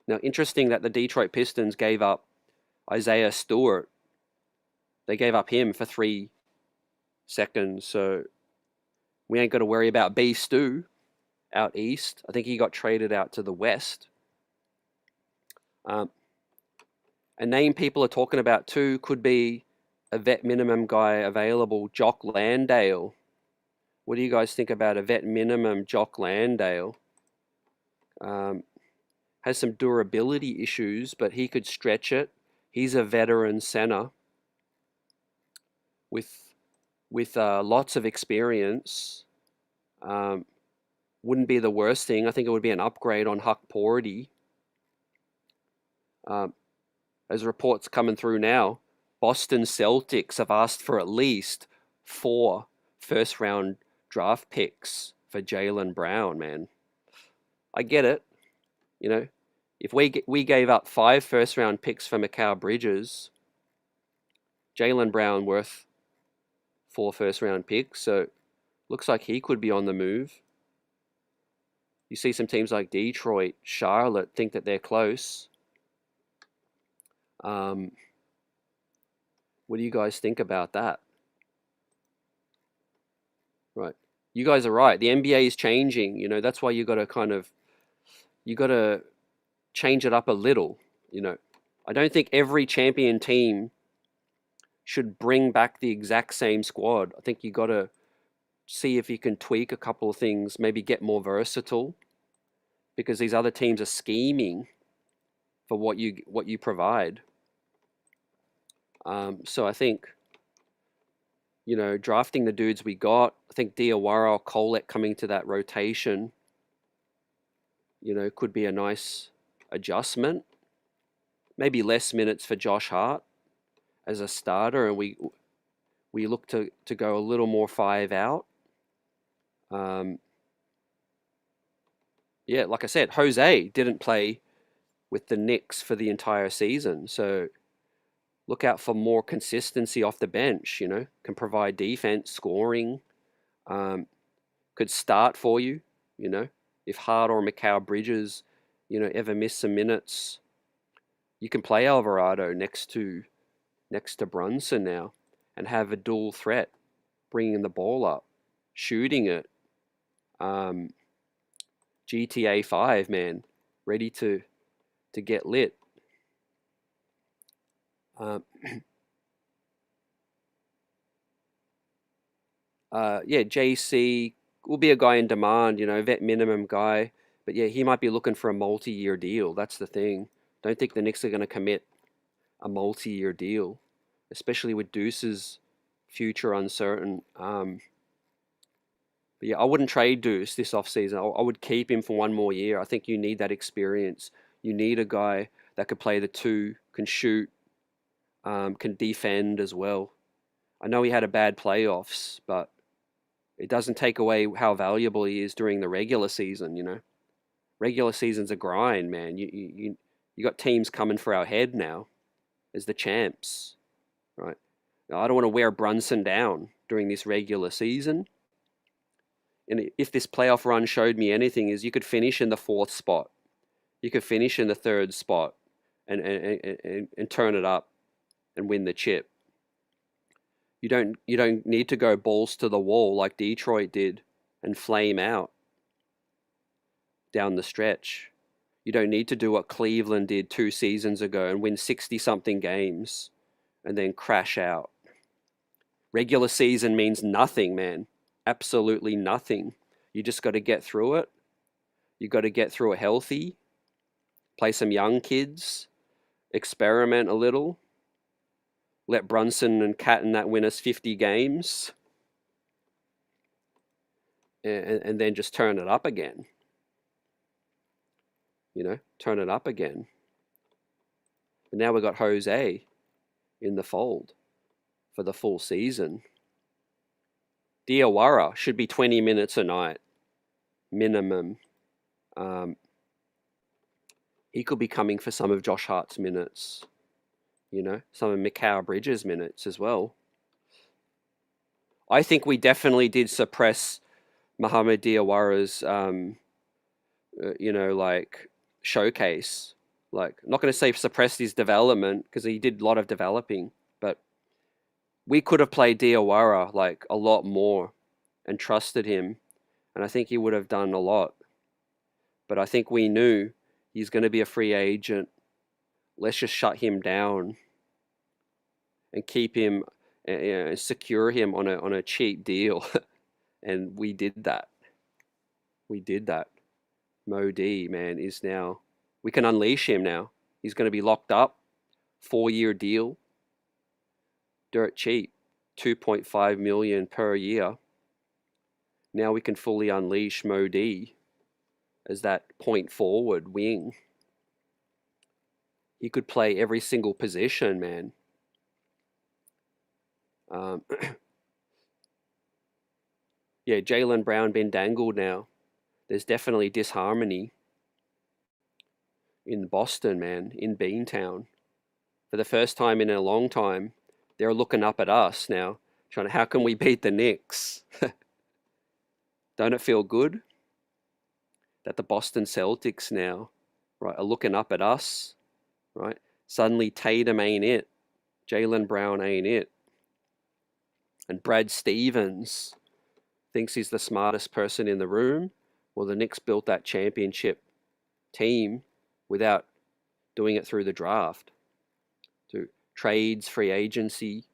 Now, interesting that the Detroit Pistons gave up Isaiah Stewart. They gave up him for 3 seconds, so we ain't got to worry about B. Stu out east. I think he got traded out to the west. A name people are talking about too could be a vet minimum guy available, Jock Landale. What do you guys think about a vet minimum Jock Landale? Has some durability issues, but he could stretch it. He's a veteran center with lots of experience. Wouldn't be the worst thing. I think it would be an upgrade on Huck Porty. As reports coming through now, Boston Celtics have asked for at least 4 first-round draft picks for Jaylen Brown, man. I get it. You know, if we gave up 5 first-round picks for Mikal Bridges, Jaylen Brown worth 4 first-round picks, so looks like he could be on the move. You see some teams like Detroit, Charlotte think that they're close. What do you guys think about that? Right. You guys are right. The NBA is changing. You know, that's why you got to change it up a little. You know, I don't think every champion team should bring back the exact same squad. I think you got to see if you can tweak a couple of things, maybe get more versatile, because these other teams are scheming for what you provide. So I think, you know, drafting the dudes we got, I think Diawara or Colette coming to that rotation, you know, could be a nice adjustment. Maybe less minutes for Josh Hart as a starter, and we look to go a little more 5 out. Yeah, like I said, Jose didn't play with the Knicks for the entire season, so look out for more consistency off the bench. You know, can provide defense, scoring, could start for you. You know, if Hart or Mikal Bridges, you know, ever miss some minutes, you can play Alvarado next to Brunson now and have a dual threat, bringing the ball up. shooting it. GTA 5, man, ready to get lit. Yeah, JC will be a guy in demand, vet minimum guy. But yeah, he might be looking for a multi-year deal. That's the thing. Don't think the Knicks are going to commit a multi-year deal, especially with Deuce's future uncertain. But yeah, I wouldn't trade Deuce this offseason. I would keep him for one more year. I think you need that experience. You need a guy that could play the two, can shoot, can defend as well. I know he had a bad playoffs, but it doesn't take away how valuable he is during the regular season. Regular season's a grind, man. You got teams coming for our head now as the champs, right? Now, I don't want to wear Brunson down during this regular season. And if this playoff run showed me anything, is you could finish in the 4th spot. You could finish in the 3rd spot and turn it up and win the chip. You don't need to go balls to the wall like Detroit did and flame out down the stretch. You don't need to do what Cleveland did 2 seasons ago and win 60-something games and then crash out. Regular season means nothing, man. Absolutely nothing. You just got to get through it. You got to get through it healthy. Play some young kids. Experiment a little. Let Brunson and Cat and that win us 50 games. And then just turn it up again. Turn it up again. And now we've got Jose in the fold for the full season. Diawara should be 20 minutes a night, minimum. He could be coming for some of Josh Hart's minutes, some of Mikal Bridges' minutes as well. I think we definitely did suppress Mohamed Diawara's, showcase. I'm not going to say suppressed his development because he did a lot of developing, but we could have played Diawara a lot more and trusted him, and I think he would have done a lot. But I think we knew he's going to be a free agent. Let's just shut him down and keep him, secure him on a cheap deal, and we did that. Mo D, man, is now, we can unleash him now. He's going to be locked up, 4-year deal, dirt cheap, 2.5 million per year. Now we can fully unleash Mo D as that point forward wing. He could play every single position, man. Yeah, Jaylen Brown been dangled now. There's definitely disharmony in Boston, man, in Beantown. For the first time in a long time, they're looking up at us now, trying to, how can we beat the Knicks? Don't it feel good that the Boston Celtics now, right, are looking up at us, right? Suddenly Tatum ain't it. Jaylen Brown ain't it. And Brad Stevens thinks he's the smartest person in the room. Well, the Knicks built that championship team without doing it through the draft. Through trades, free agency,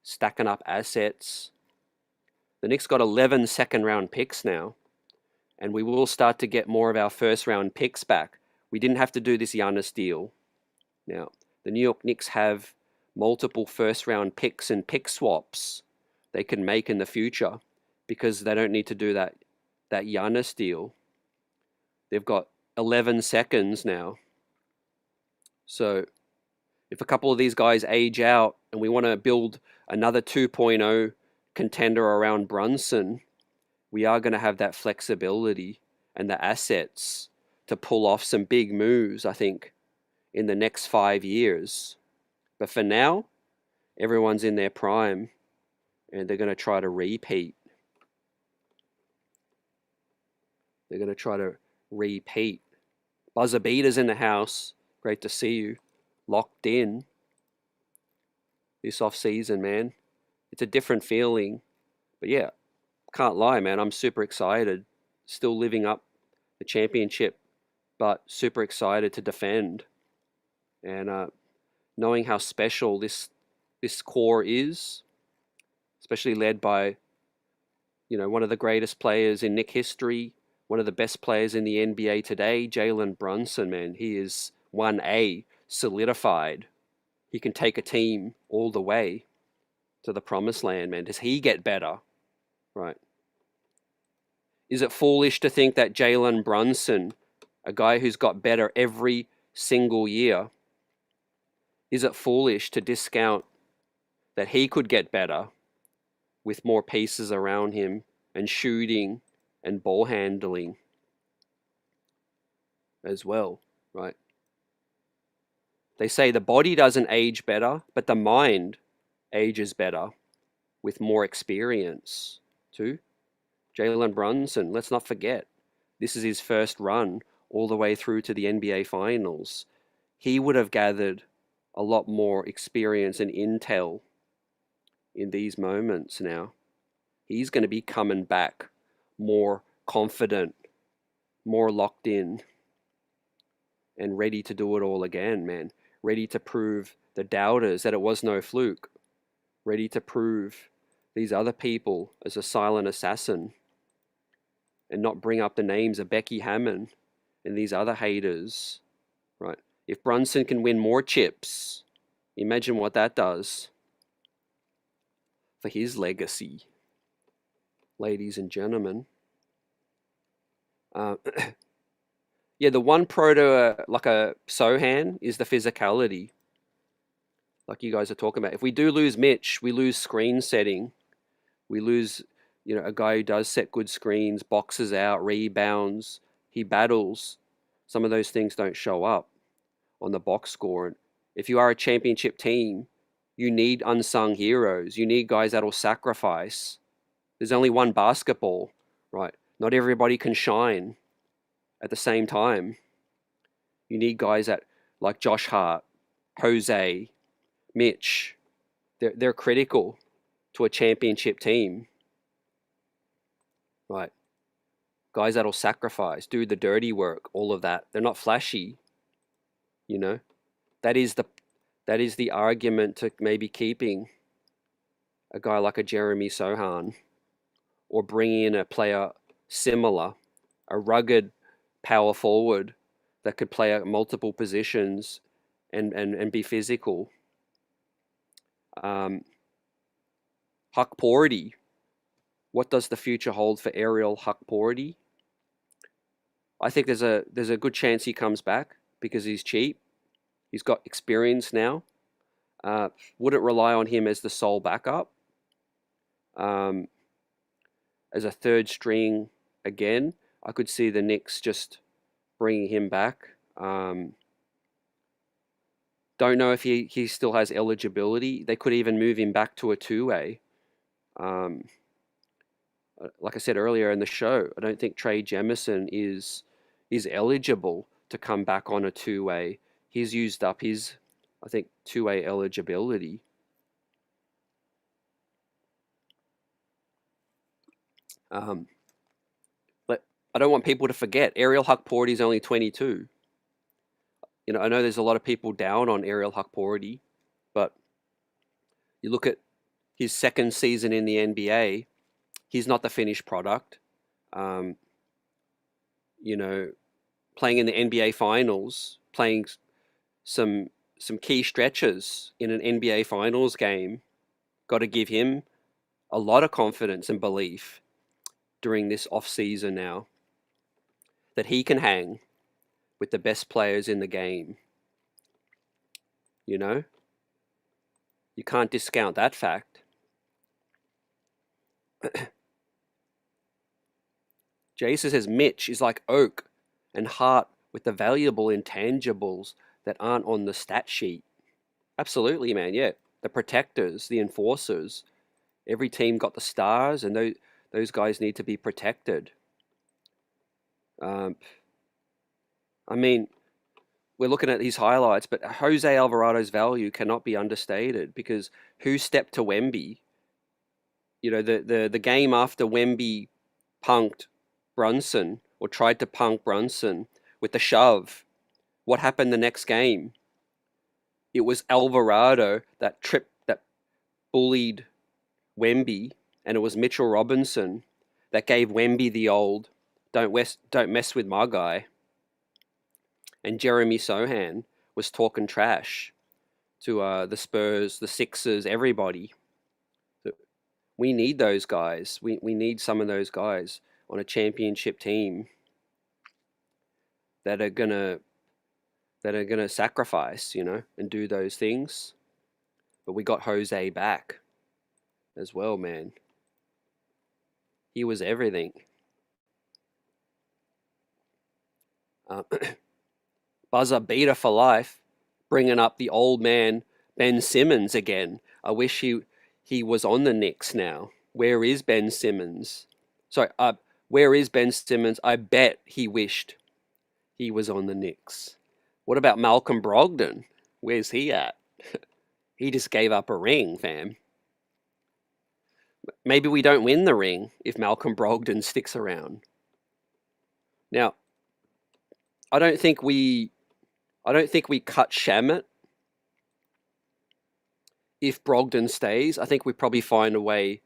stacking up assets. The Knicks got 11 second-round picks now, and we will start to get more of our first-round picks back. We didn't have to do this Giannis deal. Now, the New York Knicks have multiple first-round picks and pick swaps they can make in the future because they don't need to do that Giannis deal. They've got 11 seconds now. So if a couple of these guys age out and we want to build another 2.0 contender around Brunson, we are going to have that flexibility and the assets to pull off some big moves, I think, in the next 5 years. But for now, everyone's in their prime and they're going to try to repeat. They're going to try to repeat. Buzzer beaters in the house. Great to see you. Locked in. This off season, man. It's a different feeling. But yeah, can't lie, man. I'm super excited. Still living up the championship, but super excited to defend. And knowing how special this core is, especially led by, one of the greatest players in Knicks history, one of the best players in the NBA today, Jalen Brunson, man. He is 1A, solidified. He can take a team all the way to the promised land, man. Does he get better? Right. Is it foolish to think that Jalen Brunson, a guy who's got better every single year, is it foolish to discount that he could get better with more pieces around him and shooting and ball handling as well, right? They say the body doesn't age better, but the mind ages better with more experience too. Jalen Brunson, let's not forget, this is his first run all the way through to the NBA Finals. He would have gathered a lot more experience and intel in these moments now. He's going to be coming back more confident, more locked in, and ready to do it all again, man. Ready to prove the doubters that it was no fluke. Ready to prove these other people as a silent assassin and not bring up the names of Becky Hammond and these other haters, right? If Brunson can win more chips, imagine what that does for his legacy, ladies and gentlemen. Yeah, the one pro to like a Sohan is the physicality, like you guys are talking about. If we do lose Mitch, we lose screen setting. We lose, a guy who does set good screens, boxes out, rebounds. He battles. Some of those things don't show up on the box score. And if you are a championship team, you need unsung heroes. You need guys that'll sacrifice. There's only one basketball, right? Not everybody can shine at the same time. You need guys like Josh Hart, Jose, Mitch. They're critical to a championship team, right? Guys that'll sacrifice, do the dirty work, all of that. They're not flashy, That is the argument to maybe keeping a guy like a Jeremy Sohan, or bringing in a player similar, a rugged power forward that could play at multiple positions and be physical. Huck Porty. What does the future hold for Ariel Huck Porty? I think there's a good chance he comes back because he's cheap. He's got experience now. Wouldn't rely on him as the sole backup. As a third string again, I could see the Knicks just bringing him back. Don't know if he still has eligibility. They could even move him back to a two-way. Like I said earlier in the show, I don't think Trey Jemison is eligible to come back on a two-way. He's used up his, I think, two-way eligibility. But I don't want people to forget, Ariel Huck Porty is only 22. I know there's a lot of people down on Ariel Huck Porty, but you look at his second season in the NBA, he's not the finished product. Playing in the NBA Finals, playing some key stretches in an NBA Finals game, got to give him a lot of confidence and belief during this off-season now that he can hang with the best players in the game. You can't discount that fact. Jason says Mitch is like Oak and Hart with the valuable intangibles that aren't on the stat sheet. Absolutely, man. Yeah, the protectors, the enforcers. Every team got the stars, and those guys need to be protected. We're looking at these highlights, but Jose Alvarado's value cannot be understated because who stepped to Wemby the game after Wemby punked Brunson or tried to punk Brunson with the shove. What happened the next game? It was Alvarado that bullied Wemby, and it was Mitchell Robinson that gave Wemby the old don't mess with my guy. And Jeremy Sohan was talking trash to the Spurs, the Sixers, everybody. We need those guys. We need some of those guys on a championship team that are gonna sacrifice, and do those things. But we got Jose back as well, man. He was everything. Buzzer beater for life, bringing up the old man Ben Simmons again. I wish he was on the Knicks now. Where is Ben Simmons? Sorry, where is Ben Simmons? I bet he wished he was on the Knicks. What about Malcolm Brogdon? Where's he at? He just gave up a ring, fam. Maybe we don't win the ring if Malcolm Brogdon sticks around. Now, I don't think we cut Shamet if Brogdon stays. I think we probably find a way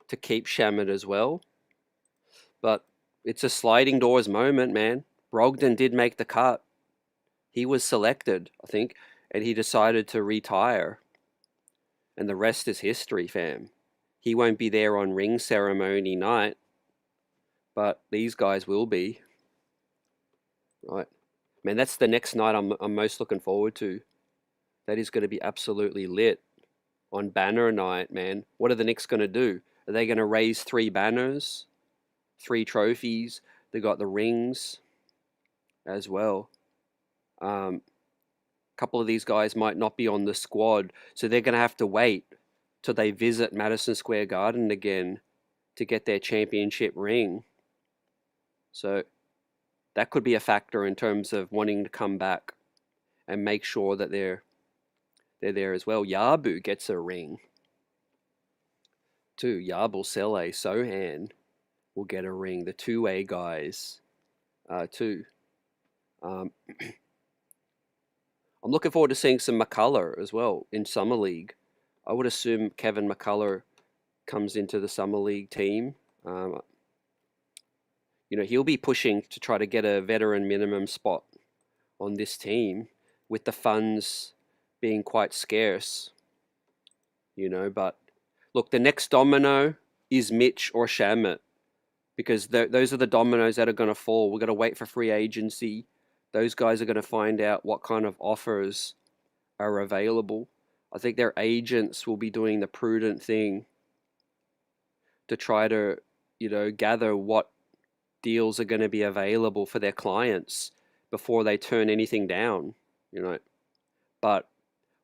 to keep Shamet as well. But it's a sliding doors moment, man. Brogdon did make the cut. He was selected, I think, and he decided to retire. And the rest is history, fam. He won't be there on ring ceremony night, but these guys will be. Right. Man, that's the next night I'm most looking forward to. That is going to be absolutely lit on banner night, man. What are the Knicks going to do? Are they going to raise 3 banners, 3 trophies? They got the rings as well. A couple of these guys might not be on the squad, so they're going to have to wait till they visit Madison Square Garden again to get their championship ring. So that could be a factor in terms of wanting to come back and make sure that they're there as well. Yabu gets a ring too. Yabusele, Sohan will get a ring. The two-way guys too. I'm looking forward to seeing some McCullough as well in Summer League. I would assume Kevin McCullough comes into the Summer League team. He'll be pushing to try to get a veteran minimum spot on this team with the funds being quite scarce. But look, the next domino is Mitch or Shamet, because those are the dominoes that are going to fall. We're going to wait for free agency. Those guys are going to find out what kind of offers are available. I think their agents will be doing the prudent thing to try to, gather what deals are going to be available for their clients before they turn anything down, But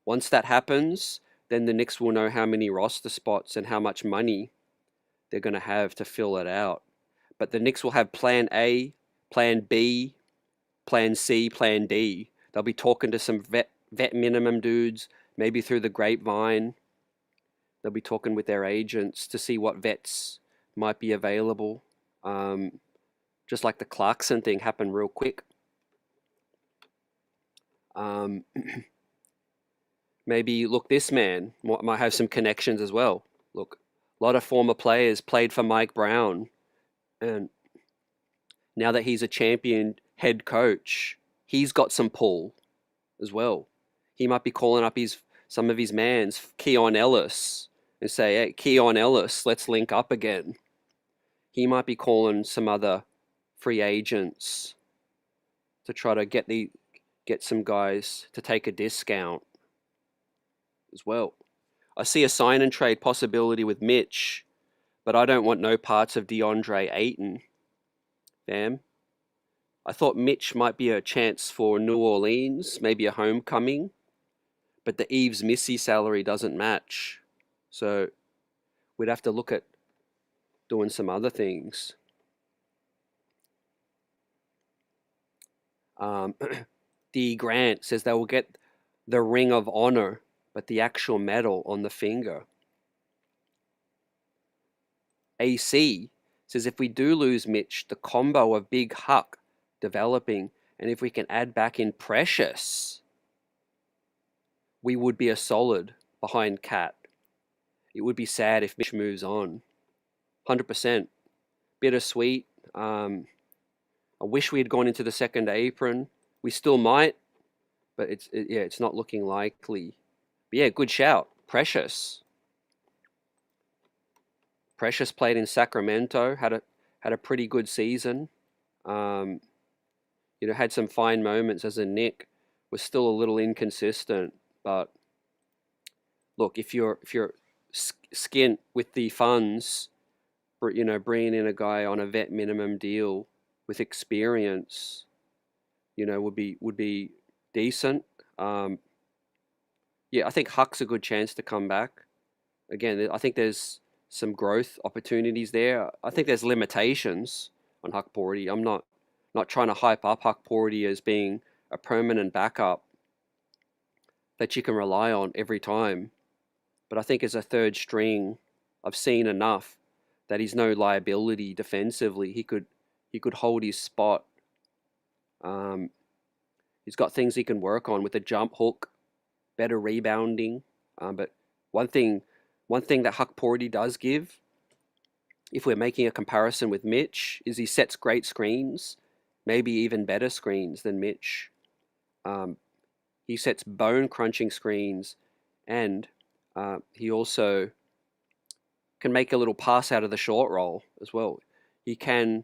once that happens, then the Knicks will know how many roster spots and how much money they're going to have to fill it out. But the Knicks will have plan A, plan B, plan C, plan D. They'll be talking to some vet minimum dudes, maybe through the grapevine. They'll be talking with their agents to see what vets might be available. Just like the Clarkson thing happened real quick. Maybe, look, this man might have some connections as well. Look, a lot of former players played for Mike Brown. And now that he's a champion head coach, he's got some pull as well. He might be calling up some of his mans, Keon Ellis, and say, hey, Keon Ellis, let's link up again. He might be calling some other free agents to try to get some guys to take a discount as well. I see a sign and trade possibility with Mitch, but I don't want no parts of DeAndre Ayton, fam. I thought Mitch might be a chance for New Orleans, maybe a homecoming, but the Eves Missy salary doesn't match. So we'd have to look at doing some other things. D. Grant says they will get the Ring of Honor, but the actual medal on the finger. AC says if we do lose Mitch, the combo of big Huck developing, and if we can add back in Precious, we would be a solid behind Cat. It would be sad if Mitch moves on. 100%. Bittersweet. I wish we had gone into the second apron. We still might, but it's not looking likely. But yeah, good shout. Precious. Precious played in Sacramento, had a pretty good season. Had some fine moments as a Knick. Was still a little inconsistent, but look, if you're skint with the funds, bringing in a guy on a vet minimum deal with experience, would be decent. I think Huck's a good chance to come back. Again, I think there's some growth opportunities there. I think there's limitations on Huck Porty. I'm not trying to hype up Huck Porty as being a permanent backup that you can rely on every time. But I think as a third string, I've seen enough that he's no liability defensively. He could hold his spot. He's got things he can work on with a jump hook, better rebounding. But one thing that Huck Porty does give, if we're making a comparison with Mitch, is he sets great screens, maybe even better screens than Mitch. He sets bone-crunching screens, and he also can make a little pass out of the short roll as well. He can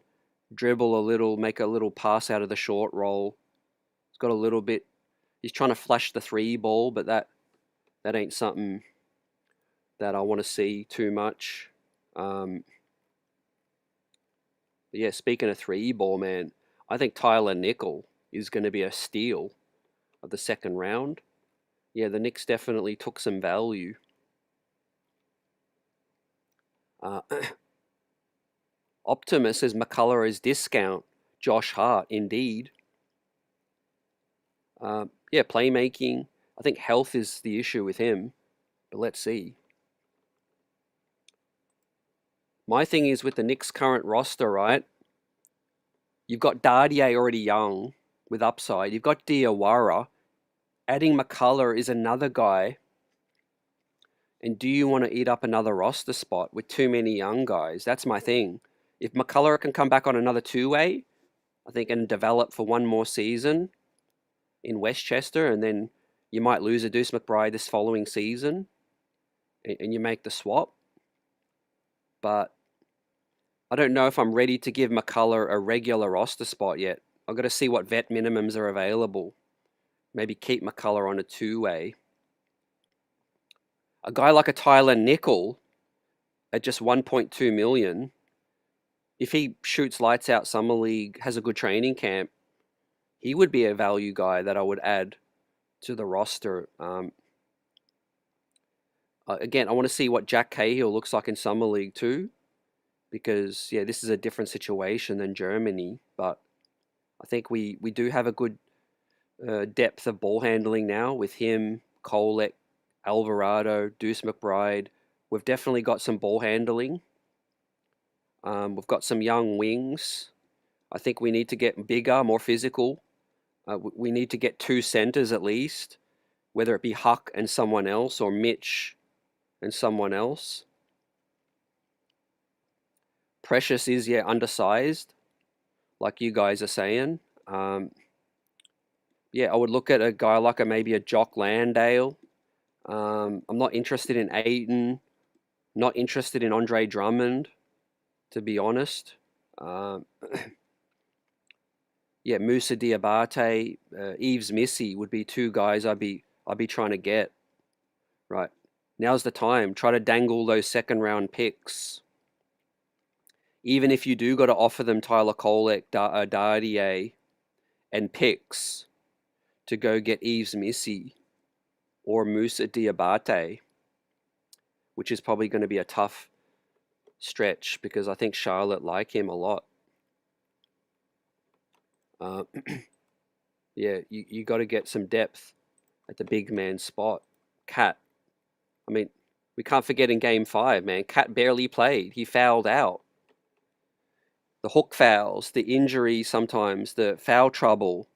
dribble a little, make a little pass out of the short roll. He's got a little bit. He's trying to flash the three ball, but that ain't something that I want to see too much. But yeah, speaking of three ball, man, I think Tyler Nickel is going to be a steal of the second round. Yeah, the Knicks definitely took some value. Optimus says McCullough is discount. Josh Hart, indeed. Playmaking. I think health is the issue with him, but let's see. My thing is with the Knicks' current roster, right? You've got Dardier already young with upside. You've got Diawara. Adding McCullough is another guy. And do you want to eat up another roster spot with too many young guys? That's my thing. If McCullough can come back on another two-way, I think, and develop for one more season in Westchester, and then you might lose a Deuce McBride this following season, and you make the swap. But I don't know if I'm ready to give McCullough a regular roster spot yet. I've got to see what vet minimums are available. Maybe keep McCullough on a two-way. A guy like a Tyler Nickel at just 1.2 million, if he shoots lights out summer league, has a good training camp, he would be a value guy that I would add to the roster. Again, I want to see what Jack Cahill looks like in summer league too, because this is a different situation than Germany. But I think we do have a good depth of ball handling now with him, Kolek, Alvarado, Deuce McBride. We've definitely got some ball handling. We've got some young wings. I think we need to get bigger, more physical. We need to get two centers at least, whether it be Huck and someone else or Mitch and someone else. Precious is undersized, like you guys are saying. I would look at a guy like maybe a Jock Landale. I'm not interested in Ayton, not interested in Andre Drummond, to be honest. Musa Diabate, Yves Missy would be two guys I'd be trying to get. Right, now's the time. Try to dangle those second round picks. Even if you do got to offer them Tyler Kolek, Dardier, and picks to go get Yves Missy or Musa Diabate, which is probably going to be a tough stretch because I think Charlotte like him a lot. You got to get some depth at the big man spot. Cat, I mean, We can't forget in Game 5, man. Cat barely played. He fouled out. The hook fouls, the injuries sometimes, the foul trouble.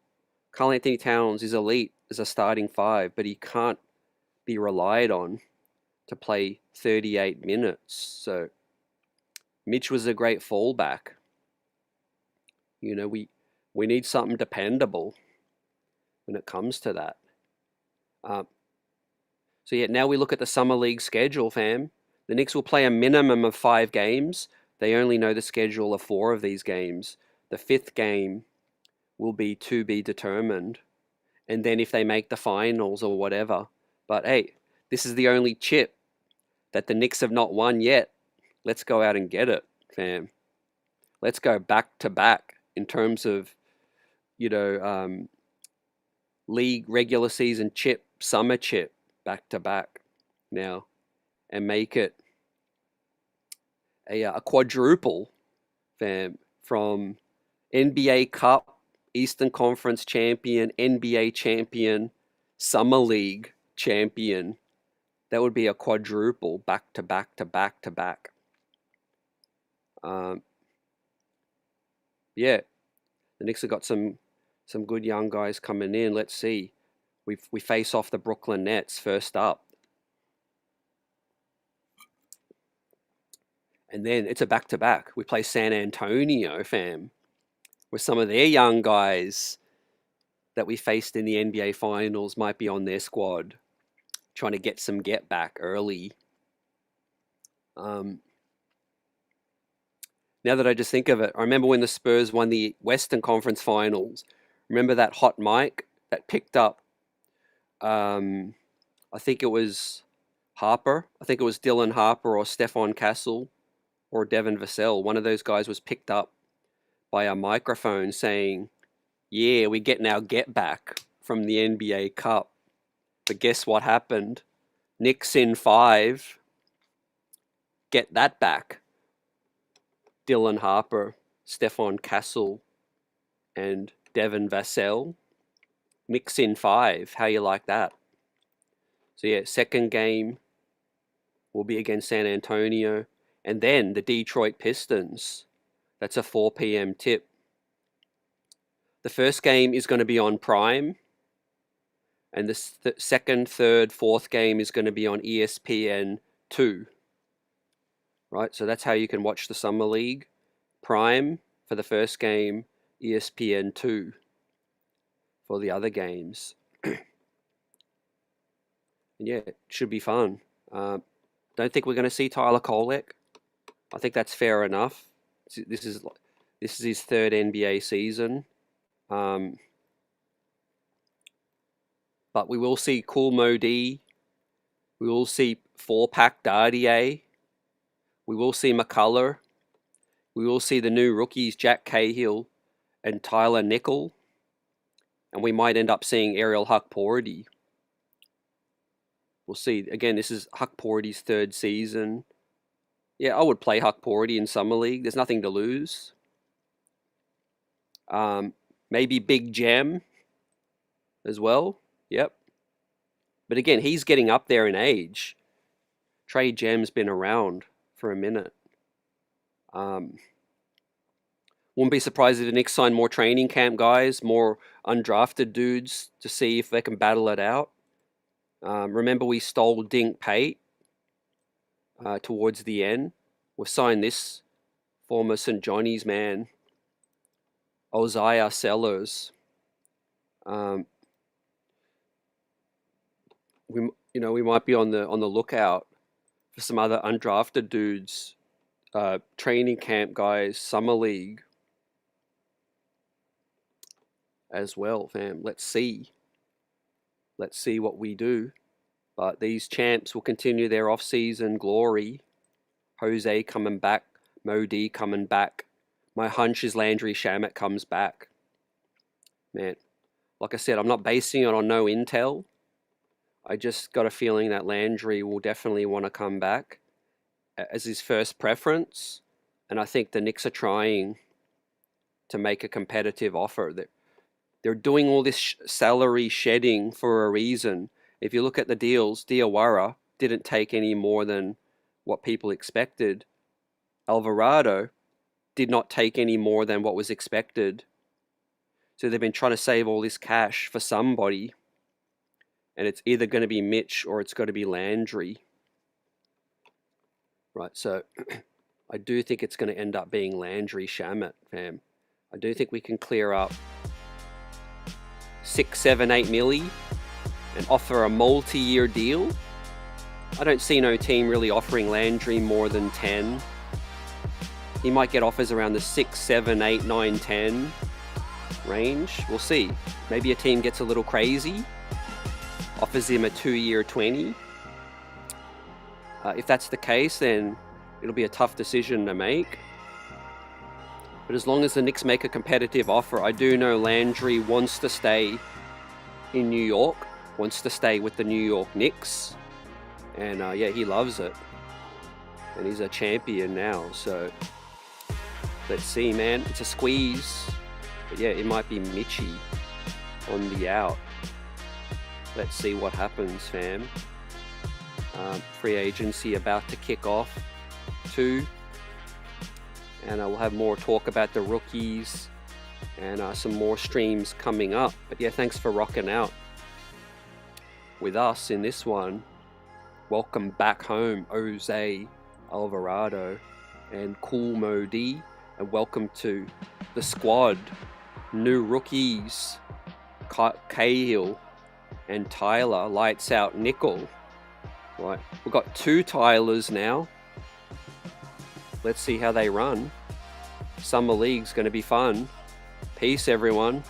Karl Anthony Towns is elite as a starting 5, but he can't be relied on to play 38 minutes. So Mitch was a great fallback. You know, we need something dependable when it comes to that. So yeah, now we look at the Summer League schedule, fam. The Knicks will play a minimum of 5 games. They only know the schedule of 4 of these games. The 5th game will be to be determined. And then if they make the finals or whatever. But hey, this is the only chip that the Knicks have not won yet. Let's go out and get it, fam. Let's go back to back in terms of, league regular season chip, summer chip, back to back now, and make it a quadruple, fam, from NBA Cup, Eastern Conference champion, NBA champion, Summer League champion. That would be a quadruple, back to back to back to back. Yeah, the Knicks have got some good young guys coming in. Let's see. We face off the Brooklyn Nets first up. And then it's a back-to-back. We play San Antonio, fam, with some of their young guys that we faced in the NBA Finals might be on their squad, trying to get some get back early. Now that I just think of it, I remember when the Spurs won the Western Conference Finals. Remember that hot mic that picked up, I think it was Harper. I think it was Dylan Harper or Stephon Castle or Devin Vassell. One of those guys was picked up by a microphone saying, yeah, we're getting our get back from the NBA Cup. But guess what happened? Knicks in 5. Get that back. Dylan Harper, Stephon Castle, and Devin Vassell. Knicks in 5. How you like that? So yeah, second game will be against San Antonio. And then the Detroit Pistons. That's a 4 p.m. tip. The first game is going to be on Prime. And the second, third, fourth game is going to be on ESPN 2. Right, so that's how you can watch the Summer League. Prime for the first game, ESPN 2 for the other games. And yeah, it should be fun. Don't think we're going to see Tyler Kolek. I think that's fair enough. This is his 3rd NBA season. But we will see Kool Moe Dee. We will see 4-pack Dardier. We will see McCullough. We will see the new rookies, Jack Cahill and Tyler Nickel. And we might end up seeing Ariel Hukporti. We'll see. Again, this is Hukporti's 3rd season. Yeah, I would play Hukporti in Summer League. There's nothing to lose. Maybe Big Gem as well. Yep. But again, he's getting up there in age. Trey Gem's been around for a minute. Wouldn't be surprised if the Knicks sign more training camp guys, more undrafted dudes to see if they can battle it out. Remember we stole Dink Pate towards the end. We've signed this former St. Johnny's man, Ozziah Sellers. We might be on the lookout for some other undrafted dudes, training camp guys, Summer League as well, fam. Let's see what we do. But these champs will continue their off-season glory. Jose coming back, Moe Dee coming back. My hunch is Landry Shamet comes back. Man, like I said, I'm not basing it on no intel. I just got a feeling that Landry will definitely want to come back as his first preference. And I think the Knicks are trying to make a competitive offer. They're doing all this salary shedding for a reason. If you look at the deals, Diawara didn't take any more than what people expected. Alvarado did not take any more than what was expected. So they've been trying to save all this cash for somebody. And it's either going to be Mitch or it's got to be Landry. Right, so I do think it's going to end up being Landry Shamet, fam. I do think we can clear up 6, 7, 8 milli and offer a multi-year deal. I don't see no team really offering Landry more than 10. He might get offers around the 6, 7, 8, 9, 10 range. We'll see. Maybe a team gets a little crazy, offers him a 2-year 20. If that's the case, then it'll be a tough decision to make. But as long as the Knicks make a competitive offer, I do know Landry wants to stay in New York, wants to stay with the New York Knicks. And yeah, he loves it. And he's a champion now, so let's see, man. It's a squeeze. But yeah, it might be Mitchie on the out. Let's see what happens, fam. Free agency about to kick off too. And we'll have more talk about the rookies and some more streams coming up. But yeah, thanks for rocking out with us in this one. Welcome back home, Jose Alvarado and Cool Modi, and welcome to the squad. New rookies, Cahill and Tyler, lights out nickel. Right, we've got 2 Tylers now. Let's see how they run. Summer League's going to be fun. Peace, everyone.